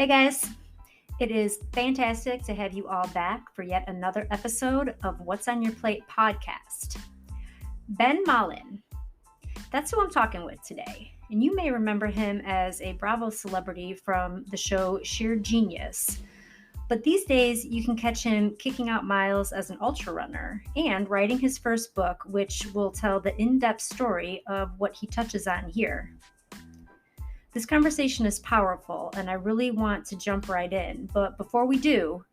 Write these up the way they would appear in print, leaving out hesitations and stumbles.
Hey guys, it is fantastic to have you all back for yet another episode of What's on Your Plate podcast. Ben Mollin, that's who I'm talking with today. And you may remember him as a Bravo celebrity from the show Shear Genius. But these days, you can catch him kicking out miles as an ultra runner and writing his first book, which will tell the in-depth story of what he touches on here. This conversation is powerful, and I really want to jump right in. But before we do,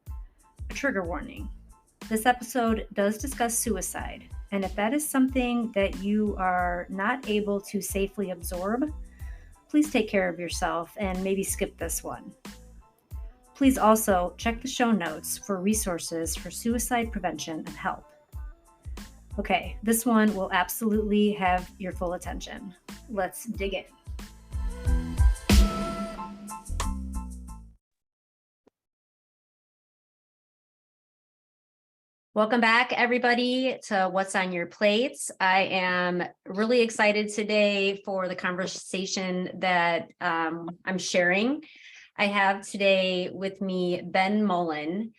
a trigger warning. This episode does discuss suicide, and if that is something that you are not able to safely absorb, please take care of yourself and maybe skip this one. Please also check the show notes for resources for suicide prevention and help. Okay, this one will absolutely have your full attention. Let's dig in. Welcome back, everybody, to What's on Your Plates. I am really excited today for the conversation that I'm sharing. I have today with me Ben Mollin.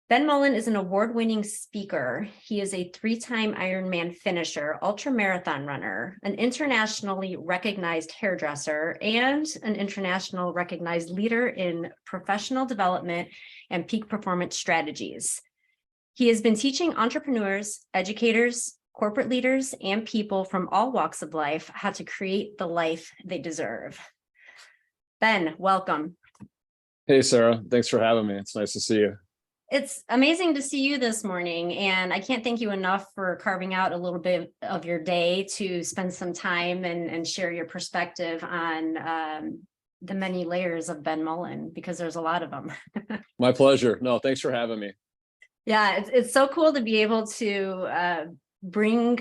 Ben Mollin is an award-winning speaker. He is a 3-time Ironman finisher, ultra-marathon runner, an internationally recognized hairdresser, and an international recognized leader in professional development and peak performance strategies. He has been teaching entrepreneurs, educators, corporate leaders, and people from all walks of life how to create the life they deserve. Ben, welcome. Hey, Sarah. Thanks for having me. It's nice to see you. It's amazing to see you this morning, and I can't thank you enough for carving out a little bit of your day to spend some time and share your perspective on the many layers of Ben Mollin, because there's a lot of them. My pleasure. No, thanks for having me. Yeah, it's so cool to be able to bring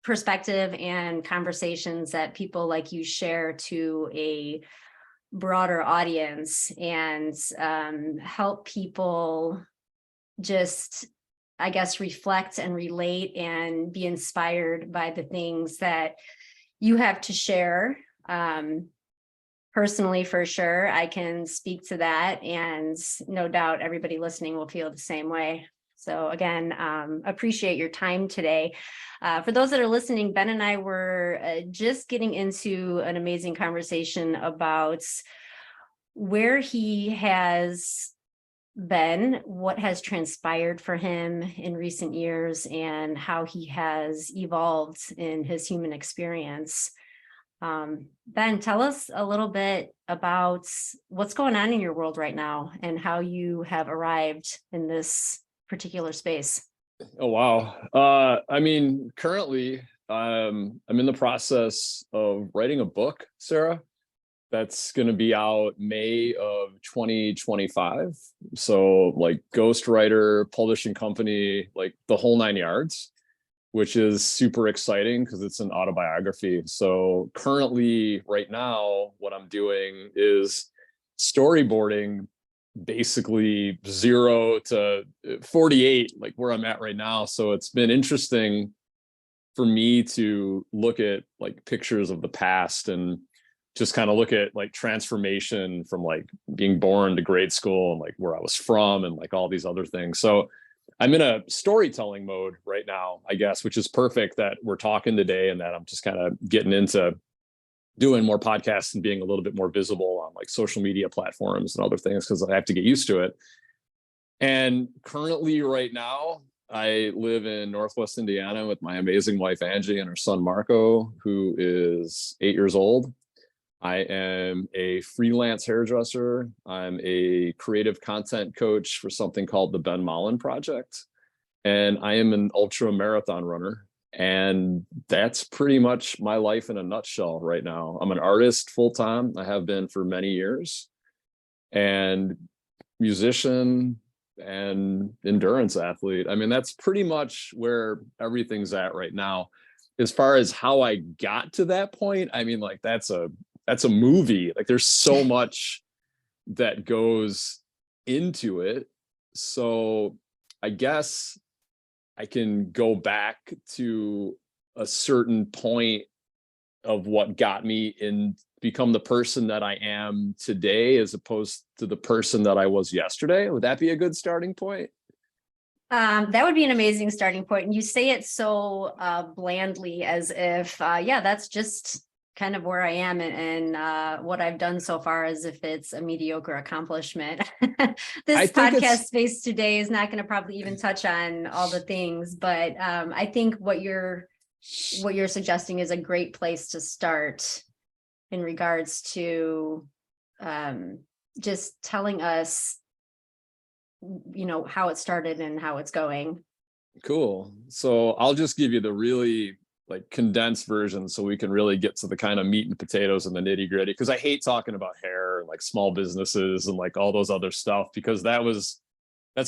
perspective and conversations that people like you share to a broader audience and help people just, I guess, reflect and relate and be inspired by the things that you have to share. Personally, for sure, I can speak to that, and no doubt everybody listening will feel the same way. So again, appreciate your time today. For those that are listening, Ben and I were just getting into an amazing conversation about where he has been, what has transpired for him in recent years, and how he has evolved in his human experience. Ben, tell us a little bit about what's going on in your world right now and how you have arrived in this particular space. Oh, wow. I mean, currently, I'm in the process of writing a book, Sarah, that's going to be out May of 2025. So like ghostwriter, publishing company, like the whole 9 yards, which is super exciting because it's an autobiography. So currently, right now, what I'm doing is storyboarding basically 0 to 48, like where I'm at right now. So it's been interesting for me to look at like pictures of the past and just kind of look at like transformation from like being born to grade school and like where I was from and like all these other things. So I'm in a storytelling mode right now, I guess, which is perfect that we're talking today and that I'm just kind of getting into doing more podcasts and being a little bit more visible on like social media platforms and other things because I have to get used to it. And currently right now, I live in Northwest Indiana with my amazing wife, Angie, and her son, Marco, who is 8 years old. I am a freelance hairdresser. I'm a creative content coach for something called the Ben Mollin Project. And I am an ultra marathon runner. And that's pretty much my life in a nutshell right now. I'm an artist full-time. I have been for many years. And musician and endurance athlete. I mean, that's pretty much where everything's at right now. As far as how I got to that point, I mean, like that's a movie. Like there's so much that goes into it. So I guess I can go back to a certain point of what got me in become the person that I am today, as opposed to the person that I was yesterday. Would that be a good starting point? That would be an amazing starting point. And you say it so blandly, as if, yeah, that's just kind of where I am, and what I've done so far, as if it's a mediocre accomplishment. This podcast space today is not going to probably even touch on all the things, but I think what you're suggesting is a great place to start in regards to just telling us, you know, how it started and how it's going. Cool. So I'll just give you the really like condensed version so we can really get to the kind of meat and potatoes and the nitty gritty, because I hate talking about hair and like small businesses and like all those other stuff, because that's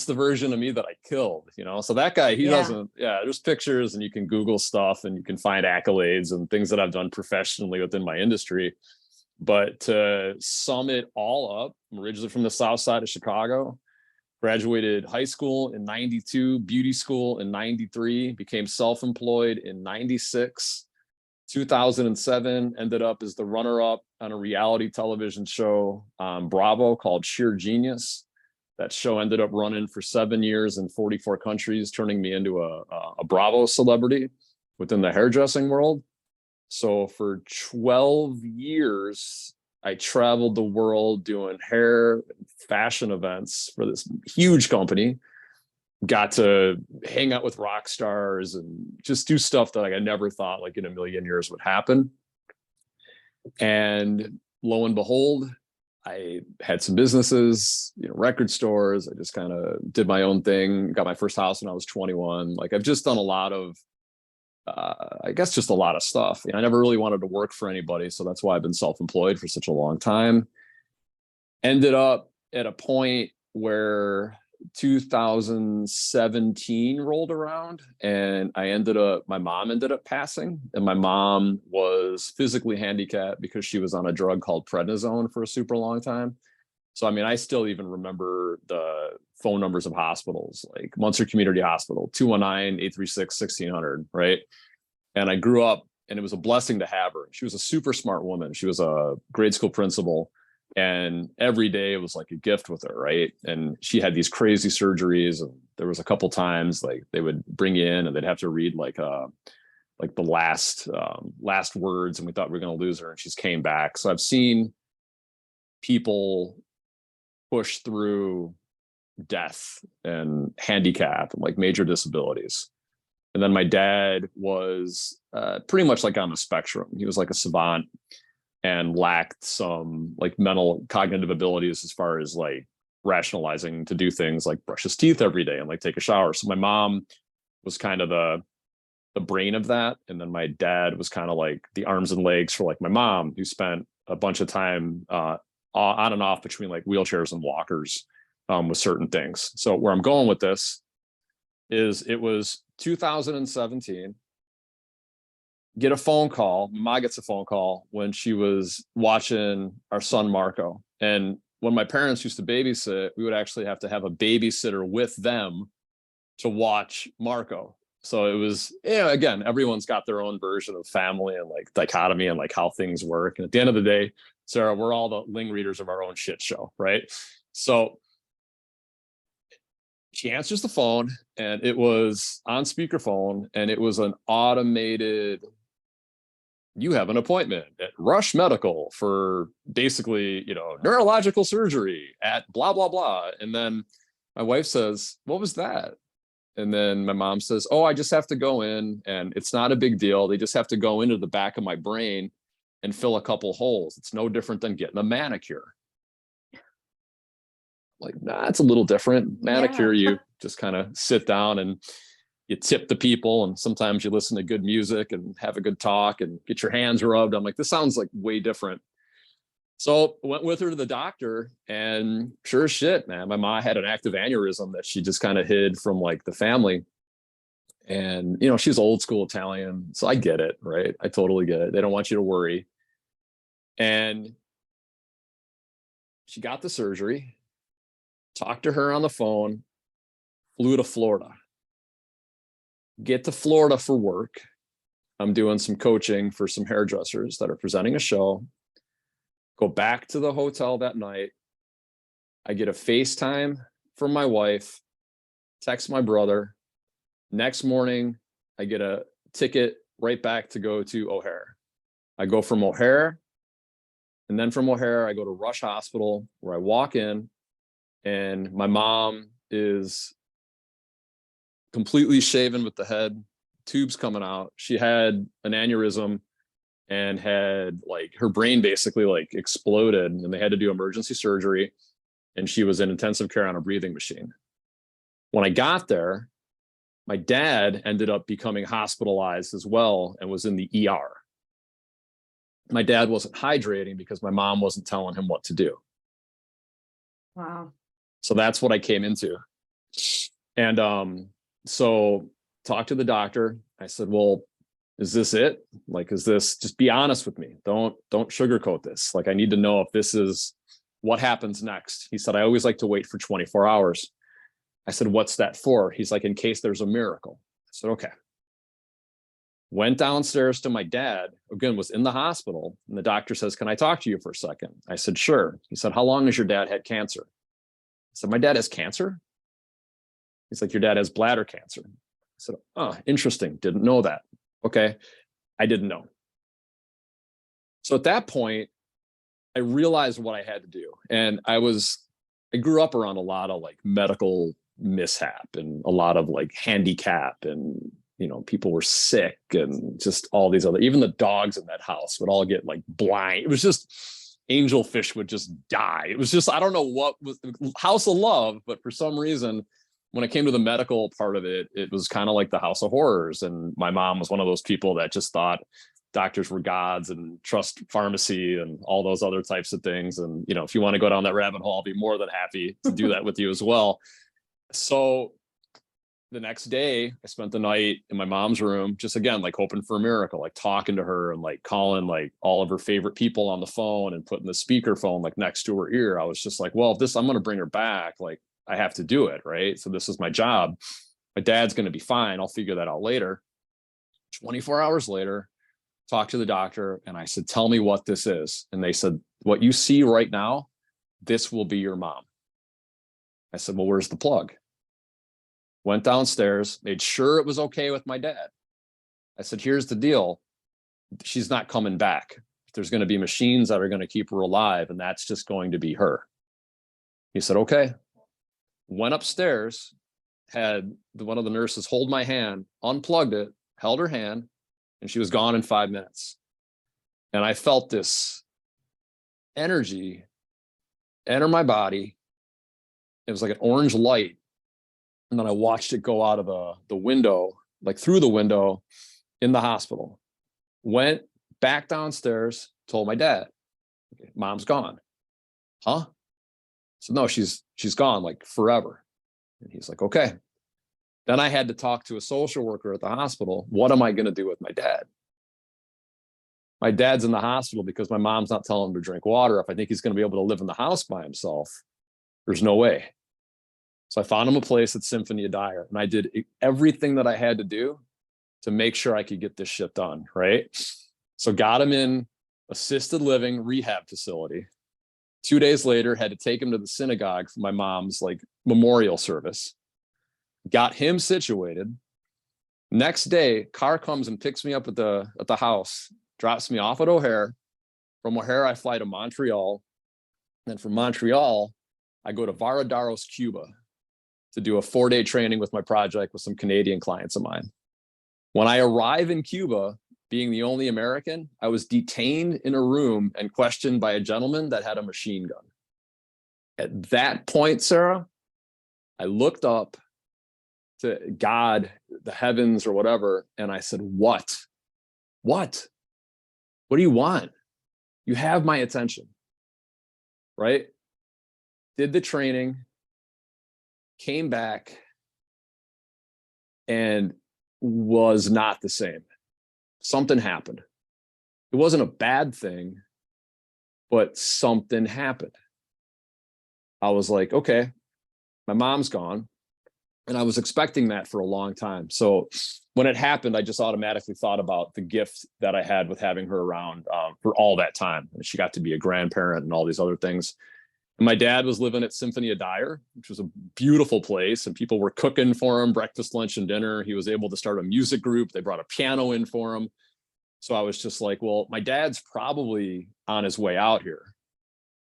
the version of me that I killed, you know? So that guy, he doesn't, there's pictures and you can Google stuff and you can find accolades and things that I've done professionally within my industry. But to sum it all up, I'm originally from the South Side of Chicago. Graduated high school in 92, beauty school in 93, became self-employed in 96, 2007, ended up as the runner-up on a reality television show on Bravo called Shear Genius. That show ended up running for 7 years in 44 countries, turning me into a Bravo celebrity within the hairdressing world. So for 12 years, I traveled the world doing hair and fashion events for this huge company. Got to hang out with rock stars and just do stuff that like I never thought like in a million years would happen. And lo and behold, I had some businesses, you know, record stores. I just kind of did my own thing. Got my first house when I was 21. Like I've just done a lot of I guess just a lot of stuff. You know, I never really wanted to work for anybody, so that's why I've been self-employed for such a long time. Ended up at a point where 2017 rolled around and my mom ended up passing, and my mom was physically handicapped because she was on a drug called prednisone for a super long time. So, I mean, I still even remember the phone numbers of hospitals, like Munster Community Hospital, 219-836-1600, right? And I grew up, and it was a blessing to have her. She was a super smart woman. She was a grade school principal, and every day it was like a gift with her, right? And she had these crazy surgeries, and there was a couple times like they would bring you in and they'd have to read like the last words, and we thought we were going to lose her, and she's came back. So I've seen people push through death and handicap and like major disabilities. And then my dad was pretty much like on the spectrum. He was like a savant and lacked some like mental cognitive abilities as far as like rationalizing to do things like brush his teeth every day and like take a shower. So my mom was kind of the brain of that. And then my dad was kind of like the arms and legs for like my mom, who spent a bunch of time on and off between like wheelchairs and walkers with certain things. So where I'm going with this is it was 2017, get a phone call. Ma gets a phone call when she was watching our son, Marco. And when my parents used to babysit, we would actually have to have a babysitter with them to watch Marco. So it was, you know, again, everyone's got their own version of family and like dichotomy and like how things work. And at the end of the day, Sarah, we're all the ling readers of our own shit show, right? So she answers the phone, and it was on speakerphone, and it was an automated, you have an appointment at Rush Medical for basically, you know, neurological surgery at blah, blah, blah. And then my wife says, what was that? And then my mom says, oh, I just have to go in, and it's not a big deal. They just have to go into the back of my brain and fill a couple holes. It's no different than getting a manicure. Like, nah, it's a little different. Manicure, you just kind of sit down and you tip the people, and sometimes you listen to good music and have a good talk and get your hands rubbed. I'm like, this sounds like way different. So went with her to the doctor, and sure as shit, man, my mom had an active aneurysm that she just kind of hid from like the family. And, you know, she's old school Italian, so I get it, right? I totally get it. They don't want you to worry. And she got the surgery, talked to her on the phone, flew to Florida. Get to Florida for work. I'm doing some coaching for some hairdressers that are presenting a show. Go back to the hotel that night. I get a FaceTime from my wife, text my brother. Next morning, I get a ticket right back to go to O'Hare. I go from O'Hare, and then from O'Hare, I go to Rush Hospital, where I walk in, and my mom is completely shaven with the head, tubes coming out. She had an aneurysm and had like her brain basically like exploded, and they had to do emergency surgery, and she was in intensive care on a breathing machine. When I got there, my dad ended up becoming hospitalized as well and was in the ER. My dad wasn't hydrating because my mom wasn't telling him what to do. Wow. So that's what I came into. And so talked to the doctor. I said, well, is this it? Like, is this, just be honest with me. Don't sugarcoat this. Like, I need to know if this is what happens next. He said, I always like to wait for 24 hours. I said, what's that for? He's like, in case there's a miracle. I said, okay. Went downstairs to my dad, again, was in the hospital. And the doctor says, can I talk to you for a second? I said, sure. He said, how long has your dad had cancer? I said, my dad has cancer? He's like, your dad has bladder cancer. I said, oh, interesting. Didn't know that. Okay. I didn't know. So at that point, I realized what I had to do. And I grew up around a lot of like medical mishap and a lot of like handicap, and people were sick, and just all these other, even the dogs in that house would all get like blind. It was just, angelfish would just die. It was just, I don't know what was house of love, but for some reason, when it came to the medical part of it, it was kind of like the house of horrors. And my mom was one of those people that just thought doctors were gods and trust pharmacy and all those other types of things. And, if you want to go down that rabbit hole, I'll be more than happy to do that with you as well. So the next day, I spent the night in my mom's room, just again, like hoping for a miracle, like talking to her and like calling like all of her favorite people on the phone and putting the speakerphone like next to her ear. I was just like, well, if this, I'm going to bring her back. Like, I have to do it. Right. So this is my job. My dad's going to be fine. I'll figure that out later. 24 hours later, talked to the doctor, and I said, tell me what this is. And they said, what you see right now, this will be your mom. I said, well, where's the plug? Went downstairs, made sure it was okay with my dad. I said, here's the deal. She's not coming back. There's going to be machines that are going to keep her alive, and that's just going to be her. He said, okay. Went upstairs, had one of the nurses hold my hand, unplugged it, held her hand, and she was gone in 5 minutes. And I felt this energy enter my body. It was like an orange light. And then I watched it go out of the window, like through the window in the hospital. Went back downstairs, told my dad, okay, mom's gone. Huh? So no, she's gone like forever. And he's like, okay. Then I had to talk to a social worker at the hospital. What am I going to do with my dad? My dad's in the hospital because my mom's not telling him to drink water. If I think he's going to be able to live in the house by himself, there's no way. So I found him a place at Symphony of Dyer, and I did everything that I had to do to make sure I could get this shit done, right? So got him in assisted living rehab facility. 2 days later, had to take him to the synagogue for my mom's like memorial service. Got him situated. Next day, car comes and picks me up at the house, drops me off at O'Hare. From O'Hare, I fly to Montreal. Then from Montreal, I go to Varadaros, Cuba, to do a 4-day training with my project with some Canadian clients of mine. When I arrive in Cuba, being the only American, I was detained in a room and questioned by a gentleman that had a machine gun. At that point, Sarah, I looked up to God, the heavens or whatever, and I said, what? What do you want? You have my attention, right? Did the training, came back, and was not the same. Something happened. It wasn't a bad thing, but something happened. I was like, okay, my mom's gone. And I was expecting that for a long time. So when it happened, I just automatically thought about the gift that I had with having her around for all that time. And she got to be a grandparent and all these other things. And my dad was living at Symphony of Dyer, which was a beautiful place. And people were cooking for him breakfast, lunch, and dinner. He was able to start a music group. They brought a piano in for him. So I was just like, well, my dad's probably on his way out here,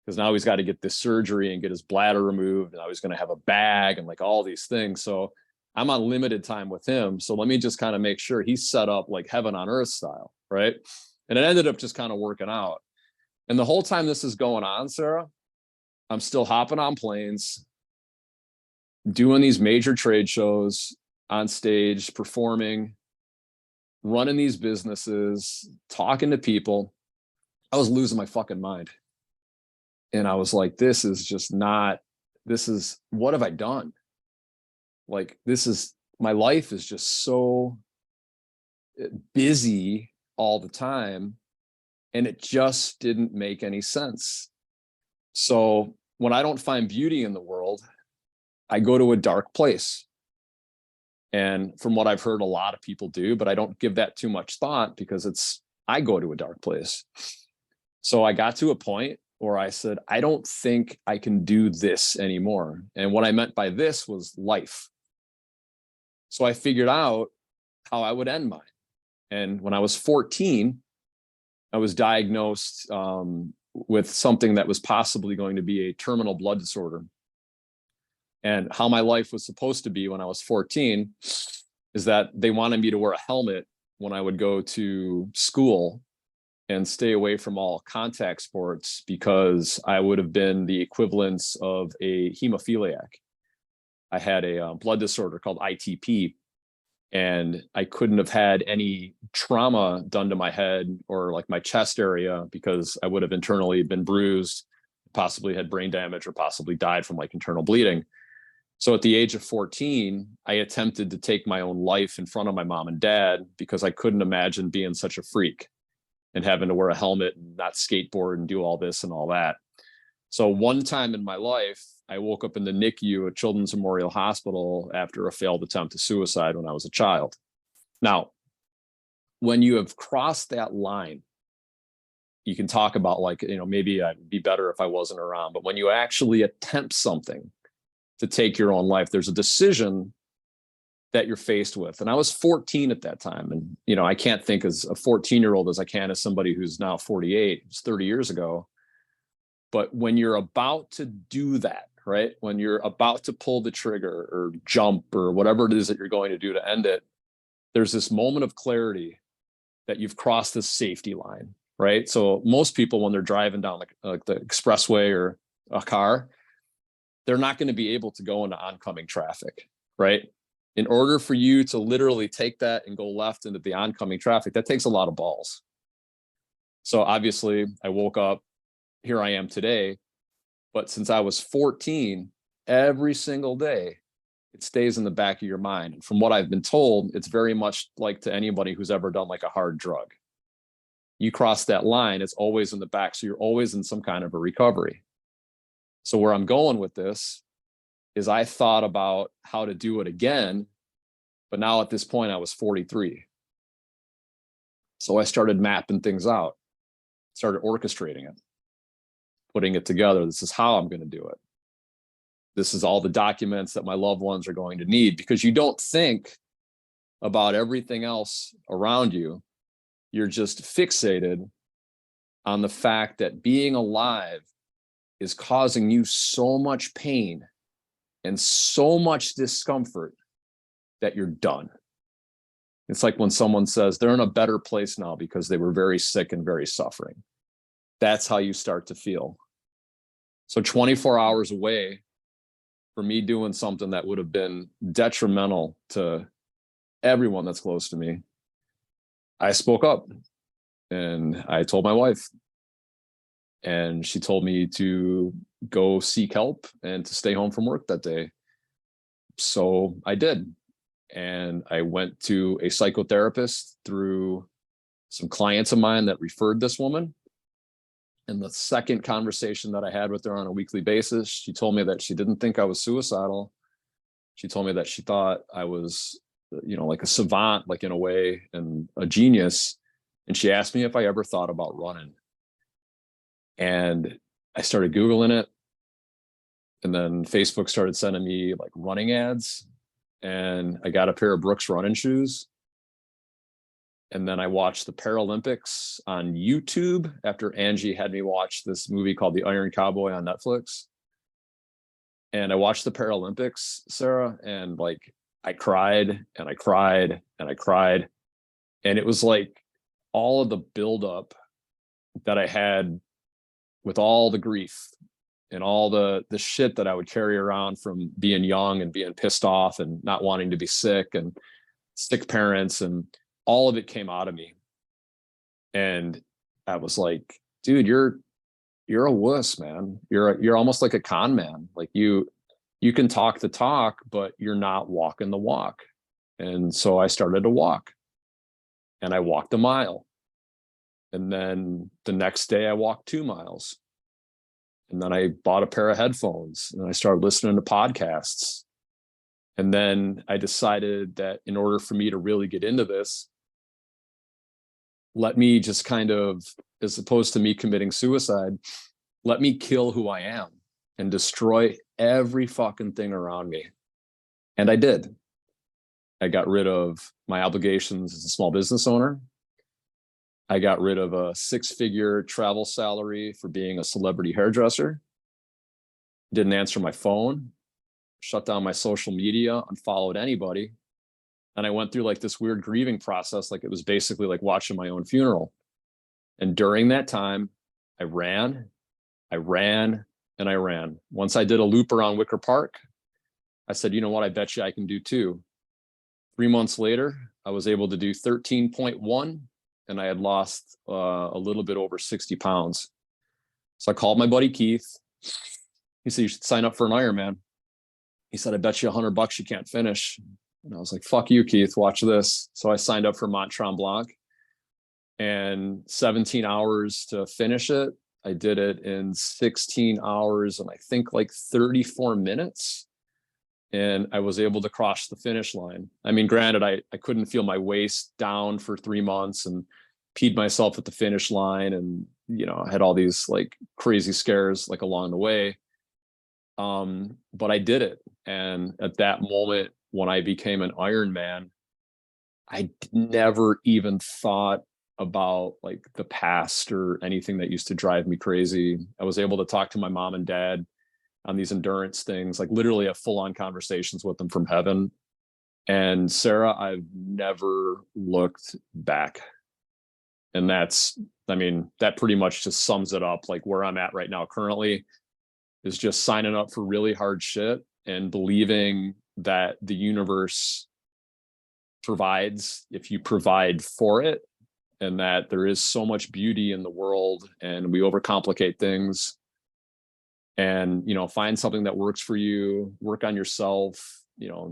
because now he's got to get this surgery and get his bladder removed. And I was going to have a bag and like all these things. So I'm on limited time with him. So let me just kind of make sure he's set up like heaven on earth style. Right. And it ended up just kind of working out. And the whole time this is going on, Sarah, I'm still hopping on planes, doing these major trade shows, on stage, performing, running these businesses, talking to people. I was losing my fucking mind. And I was like, this is what have I done? Like, my life is just so busy all the time. And it just didn't make any sense. So when I don't find beauty in the world, I go to a dark place. And from what I've heard, a lot of people do, but I don't give that too much thought because I go to a dark place. So I got to a point where I said, I don't think I can do this anymore. And what I meant by this was life. So I figured out how I would end mine. And when I was 14, I was diagnosed with something that was possibly going to be a terminal blood disorder. And how my life was supposed to be when I was 14 is that they wanted me to wear a helmet when I would go to school and stay away from all contact sports, because I would have been the equivalence of a hemophiliac. I had a blood disorder called ITP, and I couldn't have had any trauma done to my head or like my chest area, because I would have internally been bruised, possibly had brain damage, or possibly died from like internal bleeding. So at the age of 14, I attempted to take my own life in front of my mom and dad because I couldn't imagine being such a freak and having to wear a helmet and not skateboard and do all this and all that. So one time in my life, I woke up in the NICU at Children's Memorial Hospital after a failed attempt to suicide when I was a child. Now, when you have crossed that line, you can talk about like, maybe I'd be better if I wasn't around. But when you actually attempt something to take your own life, there's a decision that you're faced with. And I was 14 at that time. And, I can't think as a 14-year-old as I can as somebody who's now 48. It's 30 years ago. But when you're about to do that, right? When you're about to pull the trigger or jump or whatever it is that you're going to do to end it, there's this moment of clarity that you've crossed this safety line, right? So most people, when they're driving down like the expressway or a car, they're not going to be able to go into oncoming traffic, right? In order for you to literally take that and go left into the oncoming traffic, that takes a lot of balls. So obviously I woke up, here I am today, but since I was 14, every single day, it stays in the back of your mind. And from what I've been told, it's very much like to anybody who's ever done like a hard drug. You cross that line, it's always in the back. So you're always in some kind of a recovery. So where I'm going with this is I thought about how to do it again, but now at this point I was 43. So I started mapping things out, started orchestrating it, putting it together. This is how I'm going to do it. This is all the documents that my loved ones are going to need, because you don't think about everything else around you. You're just fixated on the fact that being alive is causing you so much pain and so much discomfort that you're done. It's like when someone says they're in a better place now because they were very sick and very suffering. That's how you start to feel. So 24 hours away for me doing something that would have been detrimental to everyone that's close to me, I spoke up and I told my wife. And she told me to go seek help and to stay home from work that day. So I did. And I went to a psychotherapist through some clients of mine that referred this woman. And the second conversation that I had with her on a weekly basis, she told me that she didn't think I was suicidal. She told me that she thought I was, like a savant, like in a way, and a genius. And she asked me if I ever thought about running. And I started Googling it. And then Facebook started sending me like running ads. And I got a pair of Brooks running shoes. And then I watched the Paralympics on YouTube after Angie had me watch this movie called The Iron Cowboy on Netflix. And I watched the Paralympics, Sarah, and like I cried and I cried and I cried. And it was like all of the buildup that I had with all the grief and all the shit that I would carry around from being young and being pissed off and not wanting to be sick and sick parents, and all of it came out of me. And I was like, dude, you're a wuss, man. You're almost like a con man. Like you can talk the talk, but you're not walking the walk. And so I started to walk, and I walked a mile. And then the next day I walked 2 miles. And then I bought a pair of headphones and I started listening to podcasts. And then I decided that in order for me to really get into this, let me just kind of, as opposed to me committing suicide, let me kill who I am and destroy every fucking thing around me. And I did. I got rid of my obligations as a small business owner. I got rid of a 6-figure travel salary for being a celebrity hairdresser. Didn't answer my phone, shut down my social media, unfollowed anybody. And I went through like this weird grieving process. Like it was basically like watching my own funeral. And during that time, I ran, and I ran. Once I did a loop around Wicker Park, I said, you know what? I bet you I can do 2. 3 months later, I was able to do 13.1. And I had lost a little bit over 60 pounds. So I called my buddy Keith. He said, you should sign up for an Ironman. He said, I bet you $100 you can't finish. And I was like, fuck you, Keith, watch this. So I signed up for Mont Tremblant, and 17 hours to finish it. I did it in 16 hours and I think like 34 minutes. And I was able to cross the finish line. I mean, granted, I couldn't feel my waist down for 3 months and peed myself at the finish line. And, I had all these like crazy scares like along the way. But I did it. And at that moment, when I became an Ironman, I never even thought about like the past or anything that used to drive me crazy. I was able to talk to my mom and dad on these endurance things, like literally have full-on conversations with them from heaven. And Sarah, I've never looked back. And that pretty much just sums it up. Like where I'm at right now currently is just signing up for really hard shit and believing that the universe provides if you provide for it, and that there is so much beauty in the world and we overcomplicate things. And, find something that works for you, work on yourself,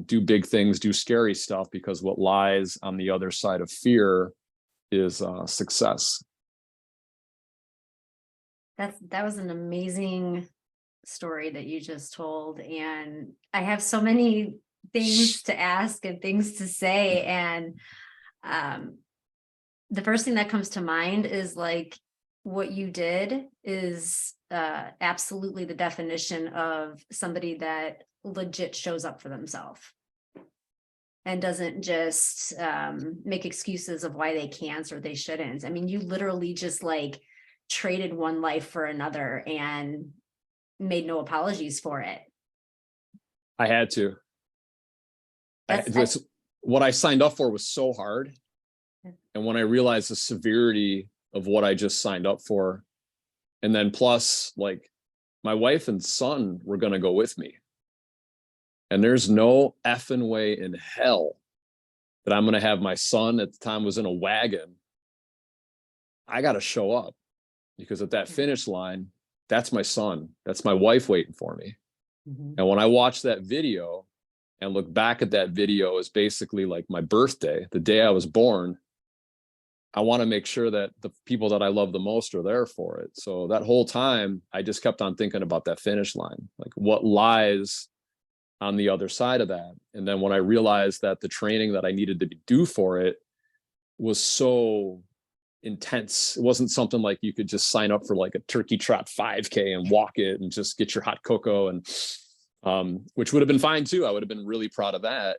do big things, do scary stuff, because what lies on the other side of fear is success. That was an amazing story that you just told. And I have so many things to ask and things to say. And the first thing that comes to mind is like what you did is absolutely the definition of somebody that legit shows up for themselves and doesn't just make excuses of why they can't or they shouldn't. I mean, you literally just like traded one life for another and made no apologies for it. I had to. What I signed up for was so hard. And when I realized the severity of what I just signed up for, and then plus like my wife and son were going to go with me. And there's no effing way in hell that I'm going to have my son, at the time was in a wagon. I got to show up, because at that finish line, that's my son. That's my wife waiting for me. Mm-hmm. And when I watch that video and look back at that video as basically like my birthday, the day I was born, I want to make sure that the people that I love the most are there for it. So that whole time, I just kept on thinking about that finish line, like what lies on the other side of that. And then when I realized that the training that I needed to do for it was so intense, it wasn't something like you could just sign up for like a turkey trot 5K and walk it and just get your hot cocoa, and which would have been fine too. I would have been really proud of that.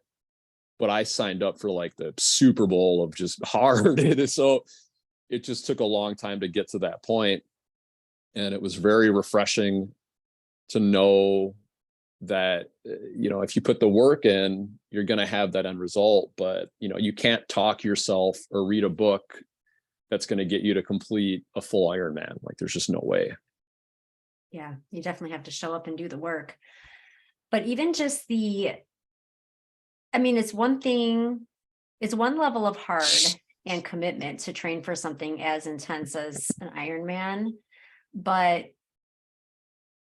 But I signed up for like the Super Bowl of just hard. So it just took a long time to get to that point. And it was very refreshing to know that, if you put the work in, you're going to have that end result. But, you can't talk yourself or read a book that's going to get you to complete a full Ironman. Like, there's just no way. Yeah, you definitely have to show up and do the work. But even just it's one thing, it's one level of hard and commitment to train for something as intense as an Ironman, but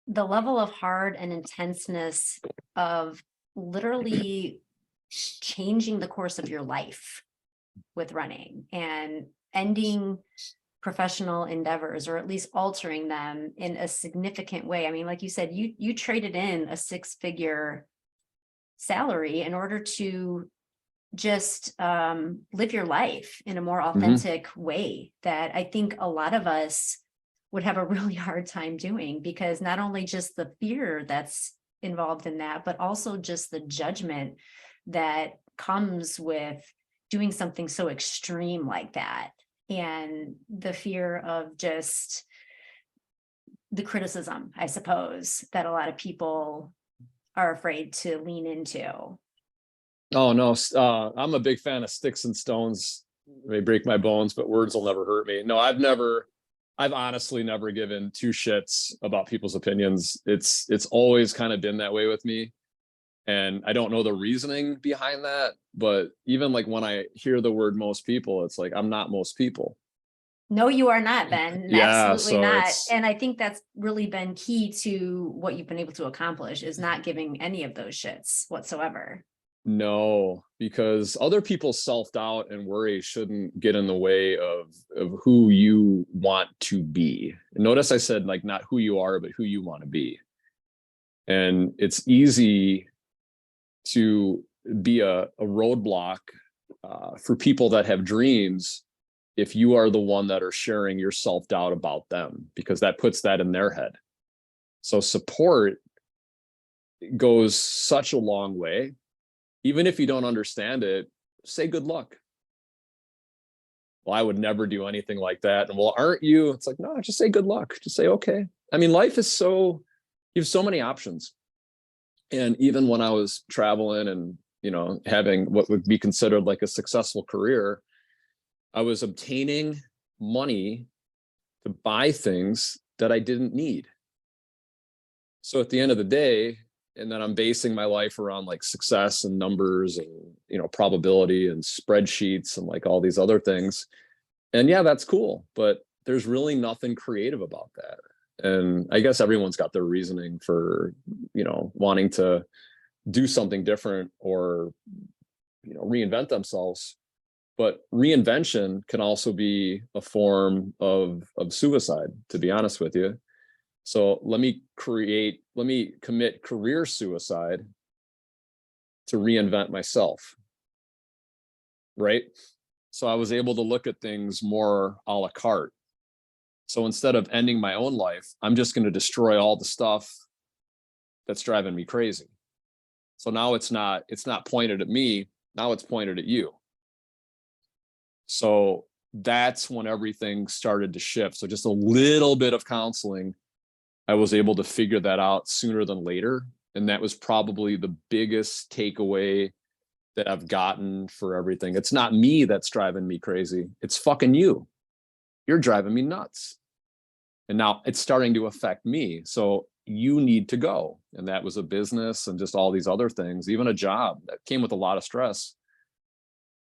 the level of hard and intenseness of literally changing the course of your life with running and ending professional endeavors, or at least altering them in a significant way. I mean, like you said, you traded in a 6-figure salary in order to just live your life in a more authentic way that I think a lot of us would have a really hard time doing, because not only just the fear that's involved in that, but also just the judgment that comes with doing something so extreme like that, and the fear of just the criticism, I suppose, that a lot of people are afraid to lean into. Oh no, I'm a big fan of sticks and stones. May break my bones, but words will never hurt me. No, I've honestly never given two shits about people's opinions. It's always kind of been that way with me. And I don't know the reasoning behind that, but even like when I hear the word most people, it's like, I'm not most people. No, you are not, Ben. Yeah, Absolutely so not. And I think that's really been key to what you've been able to accomplish, is not giving any of those shits whatsoever. No, because other people's self-doubt and worry shouldn't get in the way of who you want to be. Notice I said like not who you are, but who you want to be. And it's easy to be a roadblock for people that have dreams if you are the one that are sharing your self-doubt about them, because that puts that in their head. So support goes such a long way. Even if you don't understand it, say good luck. Well, I would never do anything like that. And well, aren't you? It's like, no, just say good luck. Just say, okay. I mean, life is you have so many options. And even when I was traveling and, having what would be considered like a successful career, I was obtaining money to buy things that I didn't need. So at the end of the day, and then I'm basing my life around like success and numbers and, probability and spreadsheets and like all these other things. And yeah, that's cool, but there's really nothing creative about that. And I guess everyone's got their reasoning for, wanting to do something different or, reinvent themselves. But reinvention can also be a form of suicide, to be honest with you. So let me commit career suicide to reinvent myself, right? So I was able to look at things more a la carte. So instead of ending my own life, I'm just going to destroy all the stuff that's driving me crazy. So now it's not pointed at me. Now it's pointed at you. So that's when everything started to shift. So just a little bit of counseling, I was able to figure that out sooner than later. And that was probably the biggest takeaway that I've gotten for everything. It's not me that's driving me crazy. It's fucking you. You're driving me nuts. And now it's starting to affect me. So you need to go. And that was a business and just all these other things, even a job that came with a lot of stress.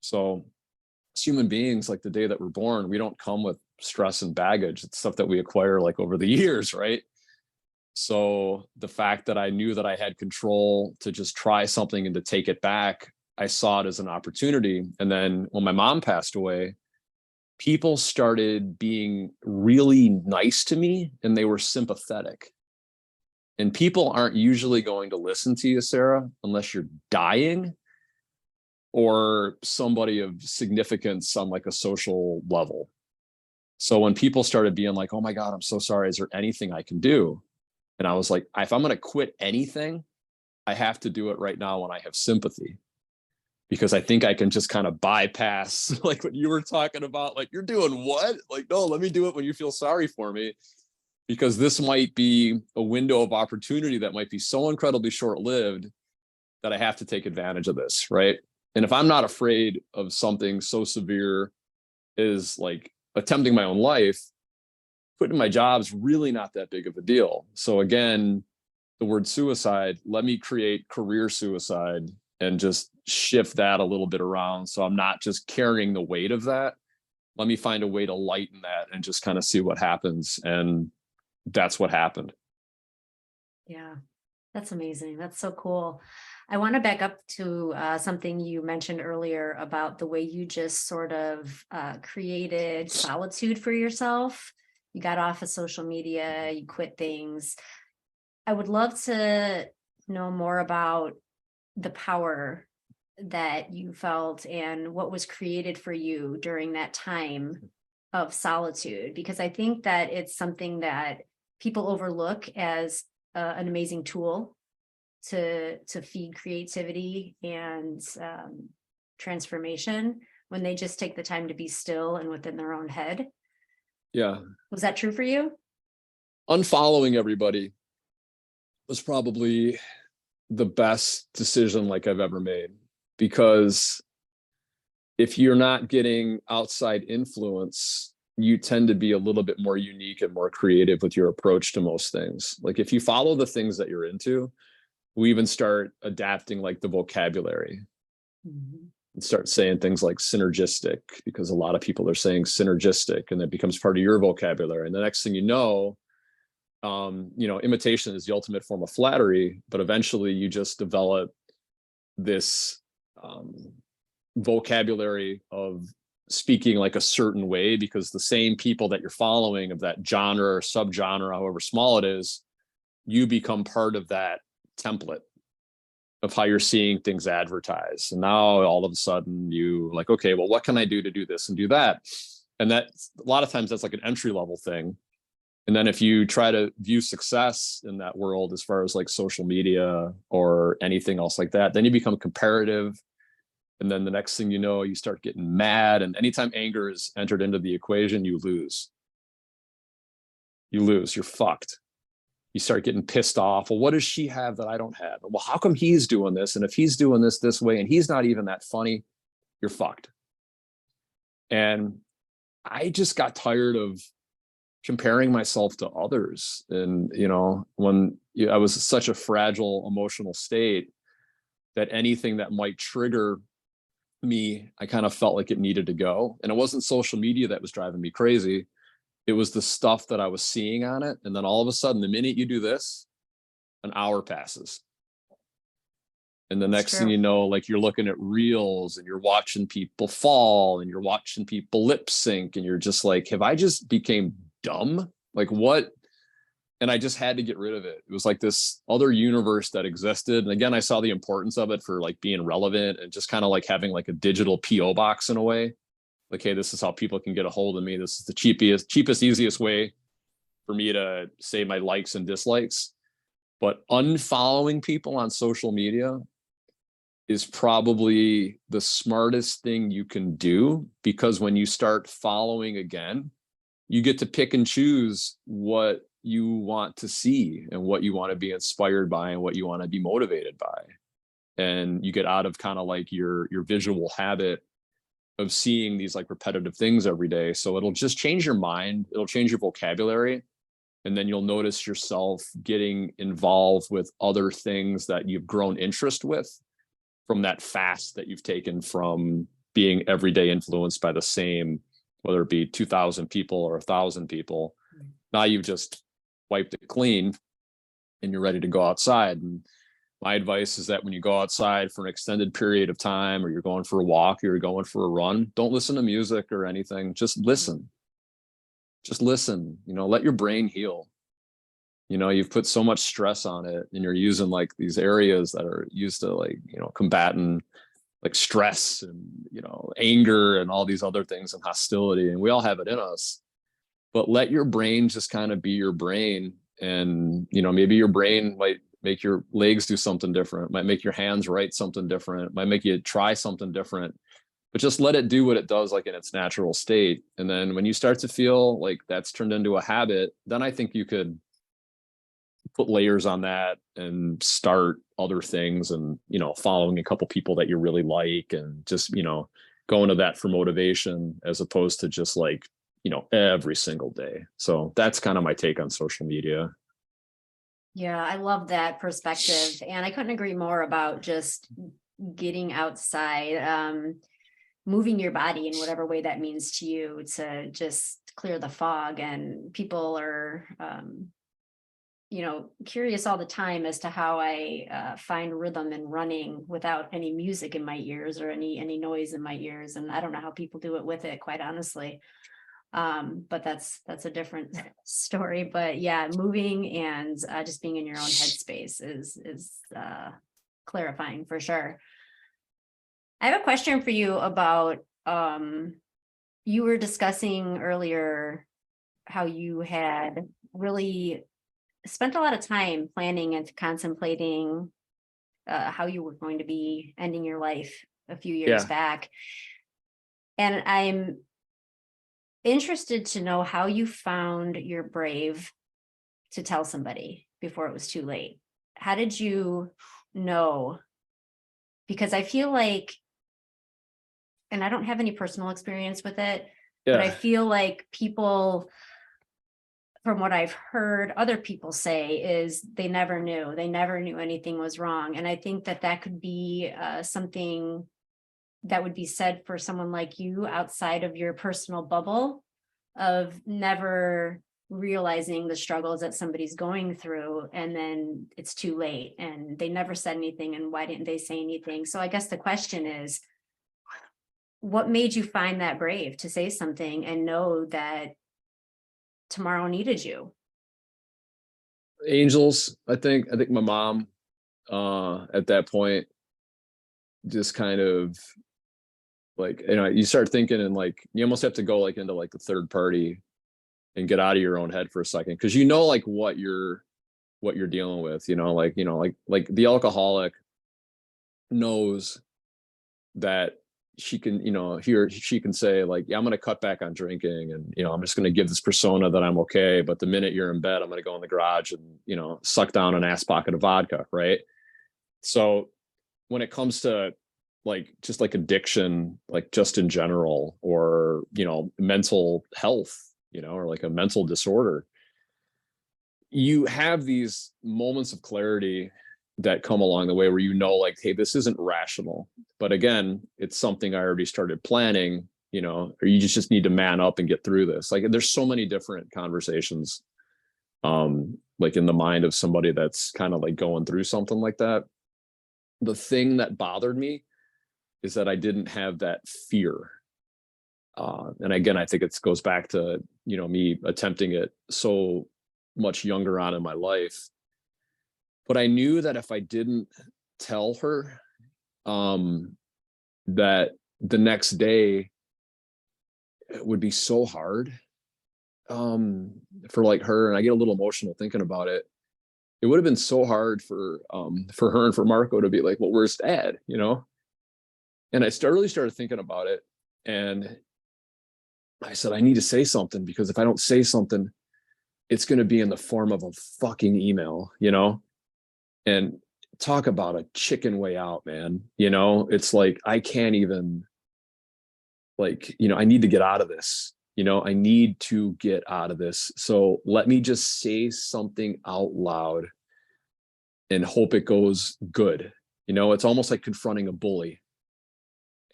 So as human beings, like the day that we're born, we don't come with stress and baggage. It's stuff that we acquire like over the years, right? So the fact that I knew that I had control to just try something and to take it back, I saw it as an opportunity. And then when my mom passed away, people started being really nice to me and they were sympathetic. And people aren't usually going to listen to you, Sarah, unless you're dying or somebody of significance on like a social level. So when people started being like, oh my God, I'm so sorry, is there anything I can do? And I was like, if I'm going to quit anything, I have to do it right now when I have sympathy, because I think I can just kind of bypass like what you were talking about. Like, you're doing what? Like, no, let me do it when you feel sorry for me, because this might be a window of opportunity that might be so incredibly short-lived that I have to take advantage of this, right? And if I'm not afraid of something so severe as like attempting my own life, quitting my job is really not that big of a deal. So again, the word suicide, let me create career suicide and just shift that a little bit around. So I'm not just carrying the weight of that. Let me find a way to lighten that and just kind of see what happens. And that's what happened. Yeah, that's amazing. That's so cool. I want to back up to something you mentioned earlier about the way you just sort of created solitude for yourself. You got off of social media, you quit things. I would love to know more about the power that you felt and what was created for you during that time of solitude, because I think that it's something that people overlook as an amazing tool to feed creativity and transformation when they just take the time to be still and within their own head. Yeah. Was that true for you? Unfollowing everybody was probably the best decision like I've ever made, because if you're not getting outside influence, you tend to be a little bit more unique and more creative with your approach to most things. Like if you follow the things that you're into, we even start adapting like the vocabulary and start saying things like synergistic, because a lot of people are saying synergistic, and that becomes part of your vocabulary. And the next thing you know, imitation is the ultimate form of flattery, but eventually you just develop this vocabulary of speaking like a certain way, because the same people that you're following of that genre or subgenre, however small it is, you become part of that template of how you're seeing things advertised. And now all of a sudden you like, okay, well, what can I do to do this and do that? And that a lot of times that's like an entry level thing. And then if you try to view success in that world as far as like social media or anything else like that, then you become comparative. And then the next thing you know, you start getting mad. And anytime anger is entered into the equation, you lose. You're fucked. You start getting pissed off. Well, what does she have that I don't have? Well, how come he's doing this? And if he's doing this way and he's not even that funny, you're fucked. And I just got tired of comparing myself to others. And, when I was such a fragile emotional state that anything that might trigger me, I kind of felt like it needed to go. And it wasn't social media that was driving me crazy. It was the stuff that I was seeing on it. And then all of a sudden, the minute you do this, an hour passes. And the next thing you know, like you're looking at reels and you're watching people fall and you're watching people lip sync. And you're just like, have I just became dumb? Like what? And I just had to get rid of it. It was like this other universe that existed. And again, I saw the importance of it for like being relevant and just kind of like having like a digital PO box in a way. Like, hey, this is how people can get a hold of me. This is the cheapest, easiest way for me to say my likes and dislikes. But unfollowing people on social media is probably the smartest thing you can do, because when you start following again, you get to pick and choose what you want to see and what you want to be inspired by and what you want to be motivated by. And you get out of kind of like your visual habit of seeing these like repetitive things every day. So it'll just change your mind. It'll change your vocabulary. And then you'll notice yourself getting involved with other things that you've grown interest with from that fast that you've taken from being everyday influenced by the same, whether it be 2,000 people or 1,000 people. Now you've just wiped it clean and you're ready to go outside. And my advice is that when you go outside for an extended period of time, or you're going for a walk, or you're going for a run, don't listen to music or anything. Just listen. Let your brain heal. You know, you've put so much stress on it, and you're using like these areas that are used to like, you know, combating like stress and, you know, anger and all these other things and hostility. And we all have it in us, but let your brain just kind of be your brain. And, you know, maybe your brain might make your legs do something different, might make your hands write something different, might make you try something different, but just let it do what it does, like in its natural state. And then when you start to feel like that's turned into a habit, then I think you could put layers on that and start other things, and, you know, following a couple people that you really like, and just, you know, going to that for motivation as opposed to just like, you know, every single day. So that's kind of my take on social media. Yeah, I love that perspective. And I couldn't agree more about just getting outside, moving your body in whatever way that means to you, to just clear the fog. And people are, you know, curious all the time as to how I find rhythm in running without any music in my ears or any noise in my ears. And I don't know how people do it with it, quite honestly. But that's a different story. But yeah, moving and just being in your own headspace is clarifying for sure. I have a question for you about, you were discussing earlier how you had really spent a lot of time planning and contemplating how you were going to be ending your life a few years back. And I'm interested to know how you found your brave to tell somebody before it was too late. How did you know? Because I feel like, and I don't have any personal experience with it, but I feel like people, from what I've heard other people say, is they never knew anything was wrong. And I think that could be something that would be said for someone like you outside of your personal bubble, of never realizing the struggles that somebody's going through, and then it's too late and they never said anything, and why didn't they say anything? So I guess the question is, what made you find that brave to say something and know that tomorrow needed you? Angels. I think my mom at that point just kind of like, you know, you start thinking, and like you almost have to go like into like the third party and get out of your own head for a second, because you know like what you're dealing with, you know, like the alcoholic knows that she can, you know, she can say like, yeah, I'm going to cut back on drinking, and, you know, I'm just going to give this persona that I'm okay, but the minute you're in bed, I'm going to go in the garage and, you know, suck down an ass pocket of vodka, right? So when it comes to like just like addiction, like just in general, or, you know, mental health, you know, or like a mental disorder, you have these moments of clarity that come along the way where, you know, like, hey, this isn't rational, but again, it's something I already started planning, you know, or you just need to man up and get through this. Like there's so many different conversations like in the mind of somebody that's kind of like going through something like that. The thing that bothered me is that I didn't have that fear. And again, I think it goes back to, you know, me attempting it so much younger on in my life. But I knew that if I didn't tell her, that the next day it would be so hard for like her. And I get a little emotional thinking about it. It would have been so hard for her and for Marco to be like, well, where's Dad? You know? And I really started thinking about it. And I said, I need to say something, because if I don't say something, it's going to be in the form of a fucking email, you know? And talk about a chicken way out, man. You know, it's like, I can't even, like, you know, I need to get out of this. You know, I need to get out of this. So let me just say something out loud and hope it goes good. You know, it's almost like confronting a bully.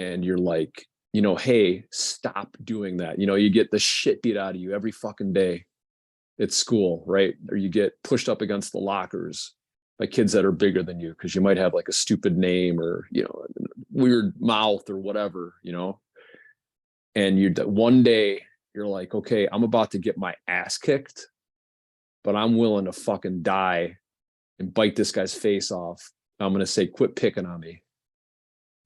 And you're like, you know, hey, stop doing that. You know, you get the shit beat out of you every fucking day at school, right? Or you get pushed up against the lockers by kids that are bigger than you, because you might have like a stupid name, or, you know, weird mouth or whatever, you know. And one day you're like, okay, I'm about to get my ass kicked, but I'm willing to fucking die and bite this guy's face off. I'm going to say, quit picking on me.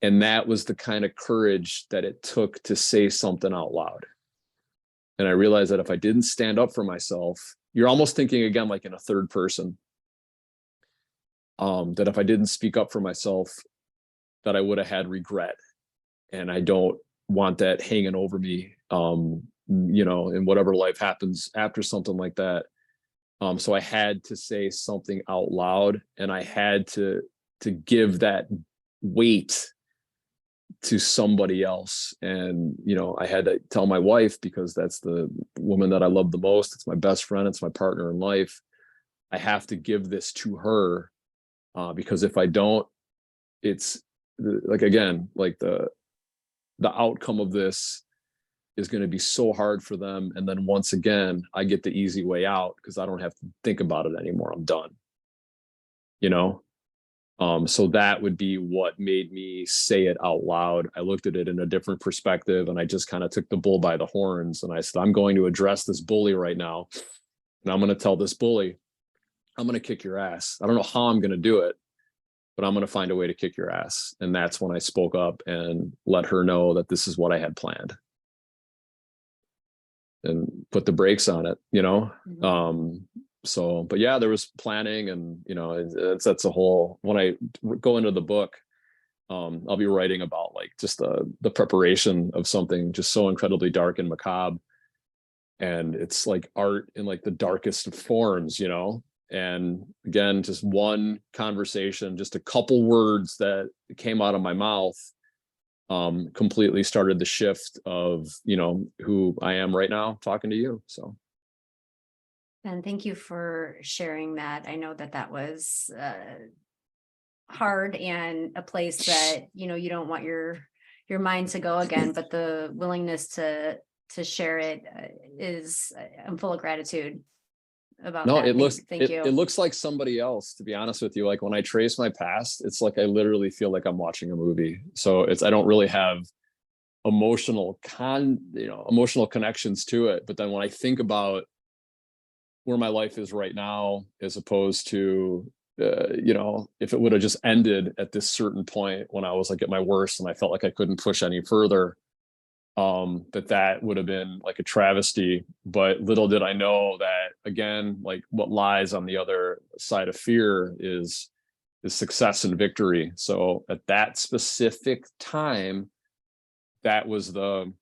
And that was the kind of courage that it took to say something out loud. And I realized that if I didn't stand up for myself, you're almost thinking again, like in a third person, that if I didn't speak up for myself, that I would have had regret. And I don't want that hanging over me, you know, in whatever life happens after something like that. So I had to say something out loud, and I had to give that weight to somebody else. And, you know, I had to tell my wife, because that's the woman that I love the most. It's my best friend. It's my partner in life. I have to give this to her, because if I don't, it's like, again, like the outcome of this is going to be so hard for them. And then once again, I get the easy way out because I don't have to think about it anymore. I'm done, you know? So that would be what made me say it out loud. I looked at it in a different perspective, and I just kind of took the bull by the horns. And I said, I'm going to address this bully right now. And I'm going to tell this bully, I'm going to kick your ass. I don't know how I'm going to do it, but I'm going to find a way to kick your ass. And that's when I spoke up and let her know that this is what I had planned, and put the brakes on it, you know? Mm-hmm. So, but yeah, there was planning, and, you know, that's a whole, when I go into the book, I'll be writing about like just the preparation of something just so incredibly dark and macabre. And it's like art in like the darkest of forms, you know? And again, just one conversation, just a couple words that came out of my mouth, completely started the shift of, you know, who I am right now talking to you. So. And thank you for sharing that. I know that was hard, and a place that, you know, you don't want your mind to go again, but the willingness to share it is, I'm full of gratitude about no, that. Thank you. It looks like somebody else, to be honest with you. Like when I trace my past, it's like I literally feel like I'm watching a movie. So I don't really have emotional connections to it. But then when I think about where my life is right now, as opposed to, you know, if it would have just ended at this certain point when I was like at my worst and I felt like I couldn't push any further, that would have been like a travesty. But little did I know that, again, like what lies on the other side of fear is success and victory. So at that specific time, that was the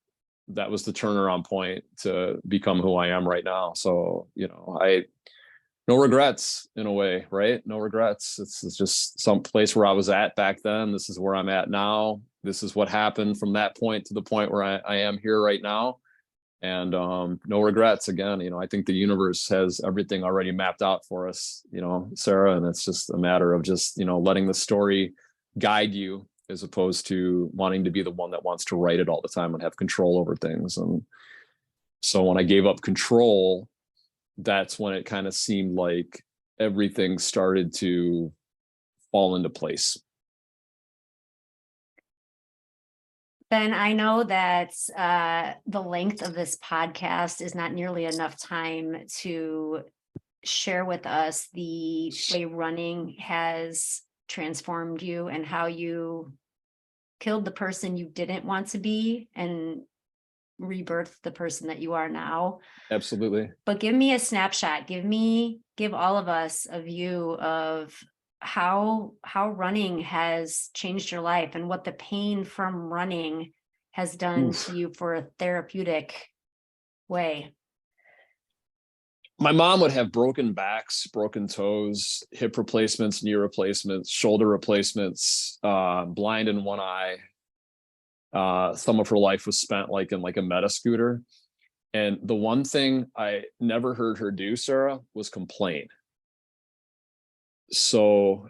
turnaround point to become who I am right now. So, you know, no regrets in a way, right? No regrets. It's just some place where I was at back then. This is where I'm at now. This is what happened from that point to the point where I am here right now. And no regrets. Again, you know, I think the universe has everything already mapped out for us, you know, Sarah, and it's just a matter of just, you know, letting the story guide you, as opposed to wanting to be the one that wants to write it all the time and have control over things. And so when I gave up control, that's when it kind of seemed like everything started to fall into place. Ben, I know that the length of this podcast is not nearly enough time to share with us the way running has transformed you and how you killed the person you didn't want to be and rebirthed the person that you are now. Absolutely. But give me a snapshot. Give all of us a view of how running has changed your life and what the pain from running has done to you for a therapeutic way. My mom would have broken backs, broken toes, hip replacements, knee replacements, shoulder replacements, blind in one eye. Some of her life was spent like in like a meta scooter. And the one thing I never heard her do, Sarah, was complain. So